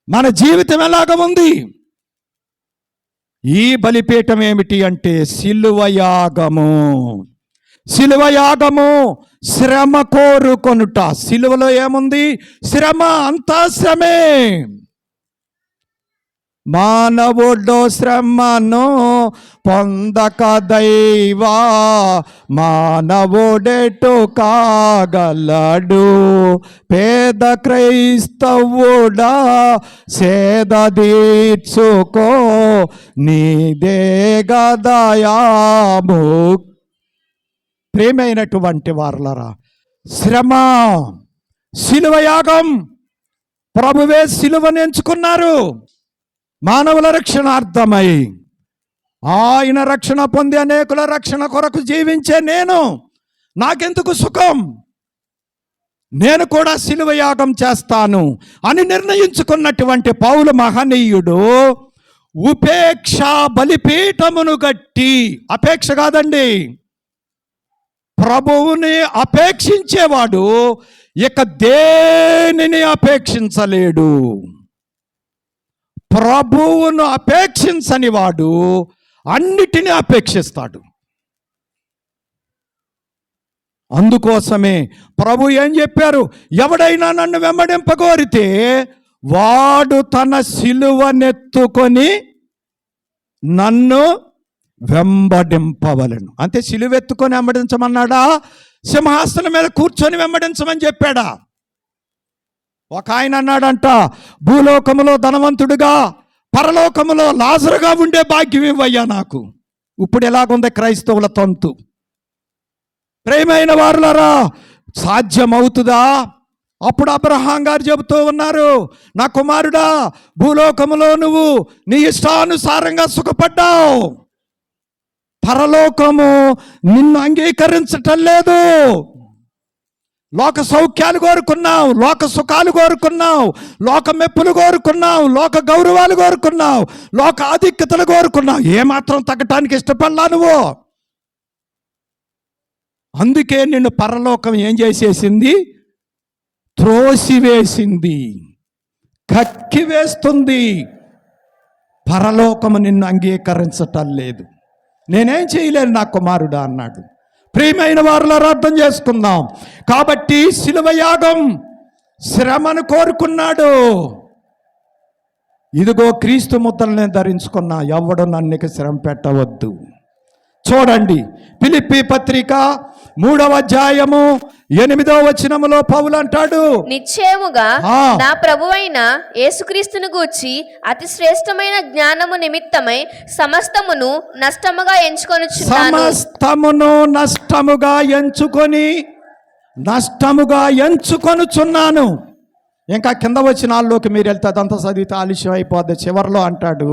Speaker 2: మన జీవితం ఎలాగ ఉంది? ఈ బలిపీఠం ఏమిటి అంటే సిలువయాగము. సిలువయాగము శ్రమ కోరుకొనుట. సిలువలో ఏముంది? శ్రమ, అంతా శ్రమే. మానవుడు శ్రమను పొందక దైవా మానవుడెటు కాగలడు. పేద క్రైస్తవుడా సేద తీర్చుకో నీదే గదయాము. ప్రేమైనటువంటి వారలరా, శ్రమ, సిలువయాగం. ప్రభువే సిలువను ఎంచుకున్నారు మానవుల రక్షణార్థమై. ఆయన రక్షణ పొంది అనేకుల రక్షణ కొరకు జీవించే నేను, నాకెందుకు సుఖం, నేను కూడా సిలువయాగం చేస్తాను అని నిర్ణయించుకున్నటువంటి పౌలు మహనీయుడు ఉపేక్ష బలిపీఠమును గట్టి, అపేక్ష కాదండి, ప్రభువుని అపేక్షించేవాడు ఇక దేనిని అపేక్షించలేడు. ప్రభువును అపేక్షించని వాడు అన్నిటినీ అపేక్షిస్తాడు. అందుకోసమే ప్రభు ఏం చెప్పారు? ఎవడైనా నన్ను వెంబడింపగోరితే వాడు తన సిలువనెత్తుకొని నన్ను వెంబడింపవలను. అంటే సిలువెత్తుకొని వెంబడించమన్నాడా? సింహాసనం మీద కూర్చొని వెంబడించమని చెప్పాడా? ఒక ఆయన అన్నాడంట, భూలోకములో ధనవంతుడుగా పరలోకములో లాజరుగా ఉండే భాగ్యం ఇవ్వయ్యా నాకు. ఇప్పుడు ఎలాగుంది క్రైస్తవుల తంతు? ప్రేమైన వారులారా, సాధ్యమవుతుందా? అప్పుడు అబ్రహాం గారు చెబుతూ ఉన్నారు, నా కుమారుడా, భూలోకములో నువ్వు నీ ఇష్టానుసారంగా సుఖపడ్డావు, పరలోకము నిన్ను అంగీకరించటం లేదు. లోక సౌఖ్యాలు కోరుకున్నావు, లోక సుఖాలు కోరుకున్నావు, లోక మెప్పులు కోరుకున్నావు, లోక గౌరవాలు కోరుకున్నావు, లోక ఆధిక్యతలు కోరుకున్నావు. ఏమాత్రం తగ్గటానికి ఇష్టపడలా నువ్వు. అందుకే నిన్ను పరలోకం ఏం చేసేసింది? త్రోసివేసింది, కక్కివేస్తుంది. పరలోకము నిన్ను అంగీకరించటం లేదు. నేనేం చేయలేను నా కుమారుడా అన్నాడు. ప్రియమైన వారులారా, అర్థం చేసుకుందాం. కాబట్టి సిలువయాగం శ్రమను కోరుకున్నాడు. ఇదిగో క్రీస్తు ముద్రల్ని ధరించుకున్నా, ఎవడు నన్ను శ్రమ పెట్టవద్దు,
Speaker 1: చూడండి, ఫిలిప్పీ పత్రిక 3వ అధ్యాయము 8వ వచనములో పౌలు అంటాడు,
Speaker 2: నిశ్చయముగా నా ప్రభువైన యేసుక్రీస్తును గూర్చి అతి శ్రేష్టమైన జ్ఞానము నిమిత్తమై సమస్తమును నష్టముగా
Speaker 1: ఎంచుకొనుచున్నాను. ఇంకా కింద వచనాల్లోకి మీరు వెళ్తే అదంతా చదివితే ఆలస్యం అయిపోద్ది. చివరిలో అంటాడు,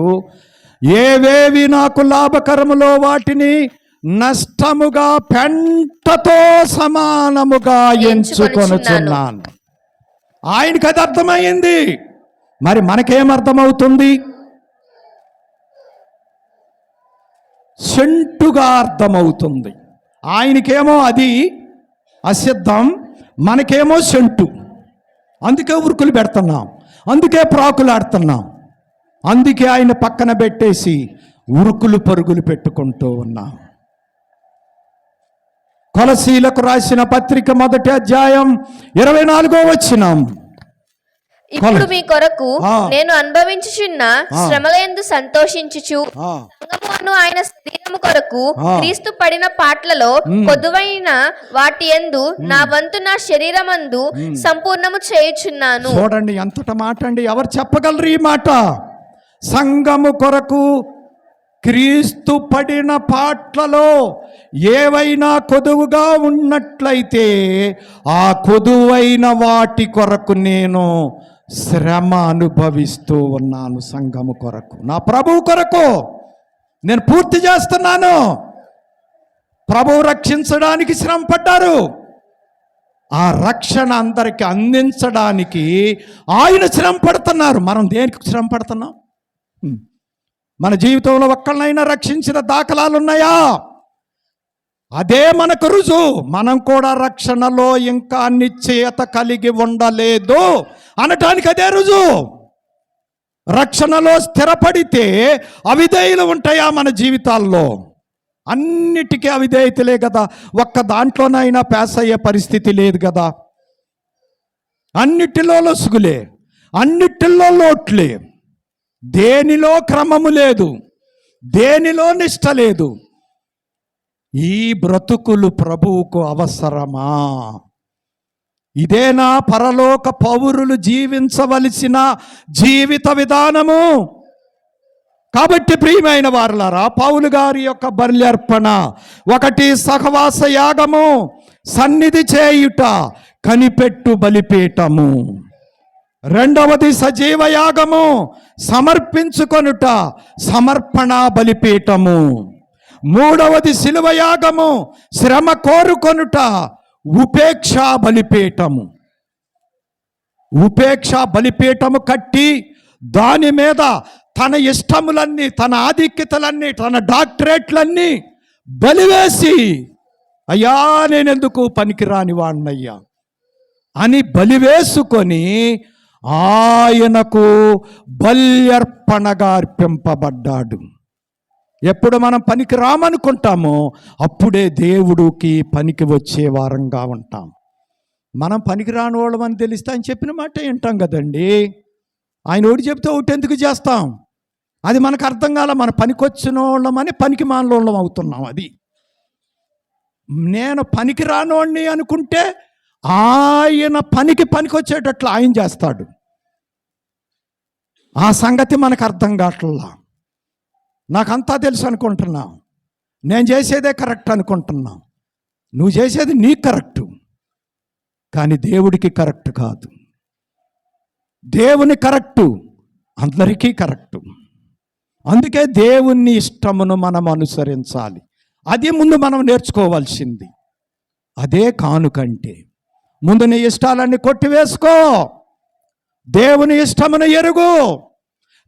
Speaker 1: ఏవేవి నాకు లాభకరములో వాటిని నష్టముగా పెంటతో సమానముగా ఎంచుకొనుచున్నాను. ఆయనకి అది అర్థమైంది. మరి మనకేమర్థమవుతుంది? చెంటుగా అర్థమవుతుంది. ఆయనకేమో అది అసిద్ధం, మనకేమో చెంటు. అందుకే ఉరుకులు పెడుతున్నాం, అందుకే ప్రాకులాడుతున్నాం, అందుకే ఆయన పక్కన పెట్టేసి ఉరుకులు పరుగులు పెట్టుకుంటూ ఉన్నాం. కొలసీలకు రాసిన పత్రిక 1వ అధ్యాయం 24వ వచనం,
Speaker 2: ఇప్పుడు మీ కొరకు నేను అనుభవించుచున్న శ్రమలయందు సంతోషించుచు సంగమును ఆయన శరీరము కొరకు క్రీస్తు పడిన పాట్లలో కొదువైన వాటి యందు నా వంతు నా శరీరమందు సంపూర్ణము చేయుచున్నాను.
Speaker 1: చూడండి ఎంతట మాట అండి. ఎవరు చెప్పగలరు ఈ మాట? సంఘము కొరకు క్రీస్తు పడిన పాట్లలో ఏవైనా కొదువుగా ఉన్నట్లయితే ఆ కొదువైన వాటి కొరకు నేను శ్రమ అనుభవిస్తూ ఉన్నాను. సంఘము కొరకు, నా ప్రభువు కొరకు నేను పూర్తి చేస్తున్నాను. ప్రభువు రక్షించడానికి శ్రమ పడ్డారు. ఆ రక్షణ అందరికి అందించడానికి ఆయన శ్రమ పడుతున్నారు. మనం దేనికి శ్రమ పడుతున్నాం? మన జీవితంలో ఒక్కళ్ళనైనా రక్షించిన దాఖలాలు ఉన్నాయా? అదే మనకు రుజువు. మనం కూడా రక్షణలో ఇంకా నిశ్చయత కలిగి ఉండలేదు అనటానికి అదే రుజువు. రక్షణలో స్థిరపడితే అవిధేయులు ఉంటాయా మన జీవితాల్లో? అన్నిటికీ అవిధేయతలే కదా. ఒక్క దాంట్లోనైనా పాస్ అయ్యే పరిస్థితి లేదు కదా. అన్నిటిలో లొసుగులే, అన్నిటిలో లోట్లే, దేనిలో క్రమము లేదు, దేనిలో నిష్ట లేదు. ఈ బ్రతుకులు ప్రభువుకు అవసరమా? ఇదేనా పరలోక పౌరులు జీవించవలసిన జీవిత విధానము? కాబట్టి ప్రియమైన వారలారా, పౌలు గారి యొక్క బల్యర్పణ 1 సహవాస యాగము, సన్నిధి చేయుట, కనిపెట్టు బలిపీఠము. 2వది సజీవ యాగము, సమర్పించుకొనుట, సమర్పణ బలిపీఠము. 3వది శిలువ యాగము, శ్రమ కోరుకొనుట, ఉపేక్ష బలిపీఠము. ఉపేక్ష బలిపీఠము కట్టి దాని మీద తన ఇష్టములన్నీ, తన ఆధిక్యతలన్నీ, తన డాక్టరేట్లన్నీ బలివేసి, అయ్యా నేనెందుకు పనికిరాని వాణ్ణయ్యా అని బలివేసుకొని ఆయనకు బల్యర్పణగా అర్పింపబడ్డాడు. ఎప్పుడు మనం పనికి రామనుకుంటామో అప్పుడే దేవుడికి పనికి వచ్చే వారంగా ఉంటాం. మనం పనికి రాని వాళ్ళమని తెలిస్తే ఆయన చెప్పిన మాట వింటాం కదండి. ఆయన ఒకటి చెప్తే ఒకటి ఎందుకు చేస్తాం? అది మనకు అర్థం కాల. మన పనికి వచ్చిన వాళ్ళమని పనికి మానలోళ్ళం అవుతున్నాం. అది నేను పనికి రానోడిని అనుకుంటే ఆయన పనికి వచ్చేటట్లు ఆయన చేస్తాడు. ఆ సంగతి మనకు అర్థం కావట్లా. నాకంతా తెలుసు అనుకుంటున్నా, నేను చేసేదే కరెక్ట్ అనుకుంటున్నా. నువ్వు చేసేది నీ కరెక్టు, కానీ దేవుడికి కరెక్ట్ కాదు. దేవుని కరెక్టు అందరికీ కరెక్టు. అందుకే దేవుని ఇష్టమును మనం అనుసరించాలి. అది ముందు మనం నేర్చుకోవాల్సింది. అదే కానుకంటే. ముందు నీ ఇష్టాలన్నీ కొట్టివేసుకో, దేవుని ఇష్టమును ఎరుగు,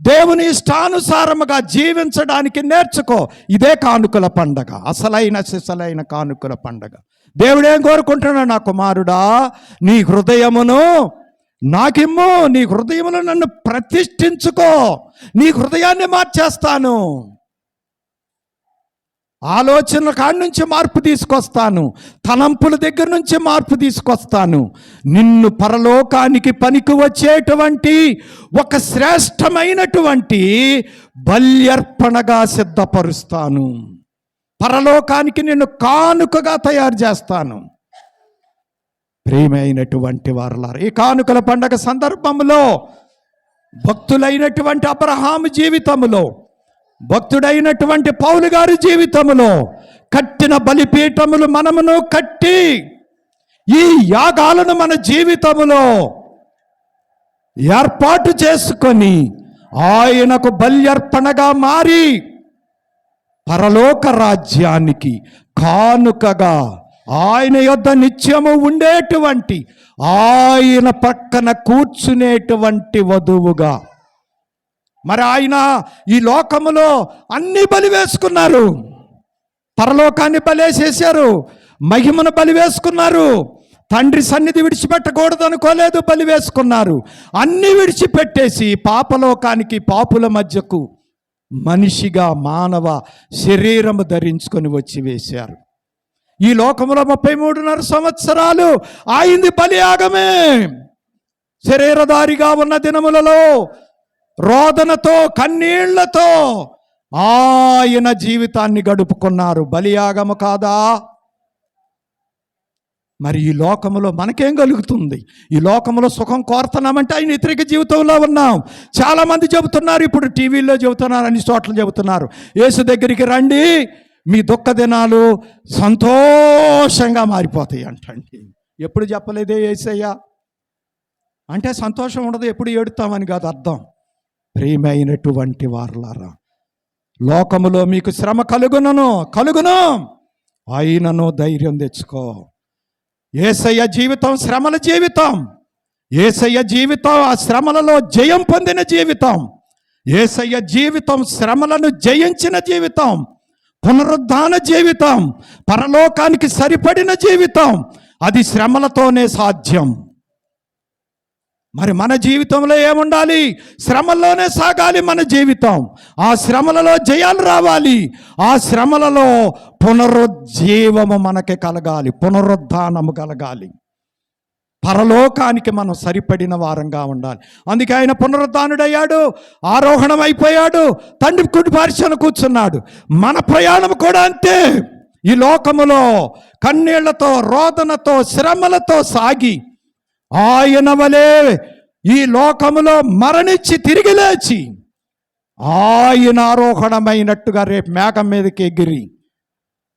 Speaker 1: దేవుని ఇష్టానుసారముగా జీవించడానికి నేర్చుకో. ఇదే కానుకల పండగ, అసలైన సిసలైన కానుకల పండగ. దేవుడేం కోరుకుంటున్నాడు? నా కుమారుడా, నీ హృదయమును నాకిమ్ము, నీ హృదయమును నన్ను ప్రతిష్ఠించుకో, నీ హృదయాన్ని మార్చేస్తాను, ఆలోచనల కాడి నుంచి మార్పు తీసుకొస్తాను, తలంపుల దగ్గర నుంచి మార్పు తీసుకొస్తాను, నిన్ను పరలోకానికి పనికి వచ్చేటువంటి ఒక శ్రేష్టమైనటువంటి బల్యర్పణగా సిద్ధపరుస్తాను. పరలోకానికి నిన్ను కానుకగా తయారు చేస్తాను. ప్రియమైనటువంటి వారలారా, ఈ కానుకల పండగ సందర్భంలో భక్తులైనటువంటి అబ్రహాము జీవితములో, భక్తుడైనటువంటి పౌలు గారి జీవితములో కట్టిన బలిపీఠములు మనమును కట్టి ఈ యాగాలను మన జీవితములో ఏర్పాటు చేసుకొని ఆయనకు బల్యర్పణగా మారి పరలోక రాజ్యానికి కానుకగా ఆయన యొద్ద నిత్యము ఉండేటువంటి, ఆయన పక్కన కూర్చునేటువంటి వధువుగా. మరి ఆయన ఈ లోకములో అన్ని బలి వేసుకున్నారు. పరలోకాన్ని బలేసేశారు, మహిమను బలి వేసుకున్నారు. తండ్రి సన్నిధి విడిచిపెట్టకూడదు అనుకోలేదు, బలి వేసుకున్నారు. అన్ని విడిచిపెట్టేసి పాపలోకానికి, పాపుల మధ్యకు మనిషిగా మానవ శరీరము ధరించుకొని వచ్చి వేశారు. ఈ లోకంలో 33.5 సంవత్సరాలు ఆయింది బలియాగమే. శరీరధారిగా ఉన్న దినములలో రోదనతో, కన్నీళ్లతో ఆయన జీవితాన్ని గడుపుకున్నారు. బలియాగము కాదా? మరి ఈ లోకములో మనకేం కలుగుతుంది? ఈ లోకంలో సుఖం కోరుతున్నామంటే ఆయన వ్యతిరేక జీవితంలో ఉన్నాం. చాలామంది చెబుతున్నారు, ఇప్పుడు టీవీల్లో చెబుతున్నారు, అన్ని చోట్ల చెబుతున్నారు, యేసు దగ్గరికి రండి, మీ దుఃఖ దినాలు సంతోషంగా మారిపోతాయి అంటండి. ఎప్పుడు చెప్పలేదే యేసయ్య? అంటే సంతోషం ఉండదు, ఎప్పుడు ఏడుతామని కాదు అర్థం. ప్రియమైనటువంటి వారలారా, లోకములో మీకు శ్రమ కలుగును, అయినను ధైర్యం తెచ్చుకో. యేసయ్య జీవితం శ్రమల జీవితం. యేసయ్య జీవితం ఆ శ్రమలలో జయం పొందిన జీవితం. యేసయ్య జీవితం శ్రమలను జయించిన జీవితం, పునరుద్ధాన జీవితం, పరలోకానికి సరిపడిన జీవితం. అది శ్రమలతోనే సాధ్యం. మరి మన జీవితంలో ఏముండాలి? శ్రమల్లోనే సాగాలి మన జీవితం. ఆ శ్రమలలో జయాలు రావాలి. ఆ శ్రమలలో పునరుజ్జీవము మనకి కలగాలి, పునరుద్ధానము కలగాలి. పరలోకానికి మనం సరిపడిన వారంగా ఉండాలి. అందుకే ఆయన పునరుద్ధానుడయ్యాడు, ఆరోహణం అయిపోయాడు, తండ్రి కుడి పార్శ్వన కూర్చున్నాడు. మన ప్రయాణం కూడా అంతే. ఈ లోకములో కన్నీళ్లతో, రోదనతో, శ్రమలతో సాగి ఆయన వలె ఈ లోకములో మరణించి తిరిగి లేచి ఆయన ఆరోహణమైనట్టుగా రేపు మేఘం మీదకి ఎగిరి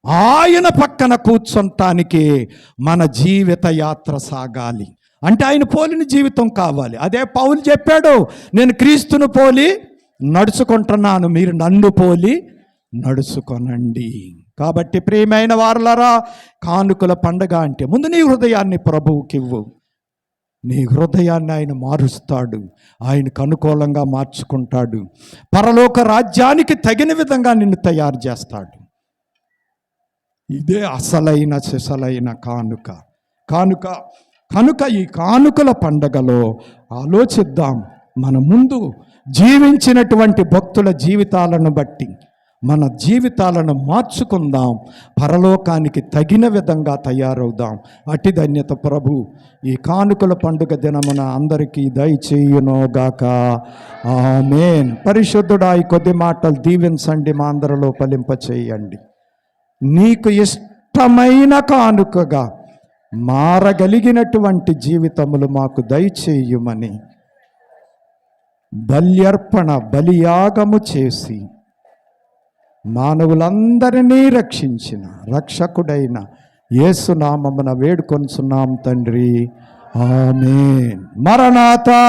Speaker 1: ఆయన పక్కన కూర్చొంటానికి మన జీవిత యాత్ర సాగాలి. అంటే ఆయన పోలిన జీవితం కావాలి. అదే పౌలు చెప్పాడు, నేను క్రీస్తును పోలి నడుచుకుంటున్నాను, మీరు నన్ను పోలి నడుచుకొనండి. కాబట్టి ప్రియమైన వారలారా, కానుకల పండగ అంటే ముందు నీ హృదయాన్ని ప్రభువుకి ఇవ్వు. నీ హృదయాన్ని ఆయన మారుస్తాడు, ఆయనకు అనుకూలంగా మార్చుకుంటాడు. పరలోక రాజ్యానికి తగిన విధంగా నిన్ను తయారు చేస్తాడు. ఇదే అసలైన సిసలైన కనుక ఈ కానుకల పండగలో ఆలోచిద్దాం. మన ముందు జీవించినటువంటి భక్తుల జీవితాలను బట్టి మన జీవితాలను మార్చుకుందాం, పరలోకానికి తగిన విధంగా తయారవుదాం. అట్టి ధన్యత ప్రభు ఈ కానుకల పండుగ దినమున అందరికీ దయచేయునోగాక. ఆమేన్. పరిశుద్ధుడా, ఈ కొద్ది మాటలు దీవించండి, మా అందరిలో ఫలింపచేయండి. నీకు ఇష్టమైన కానుకగా మారగలిగినటువంటి జీవితములు మాకు దయచేయుమని బలియాగము చేసి మానవులందరినీ రక్షించిన రక్షకుడైన యేసు నామమున వేడుకొనుచున్నాం తండ్రి. ఆమేన్. మరణాతా.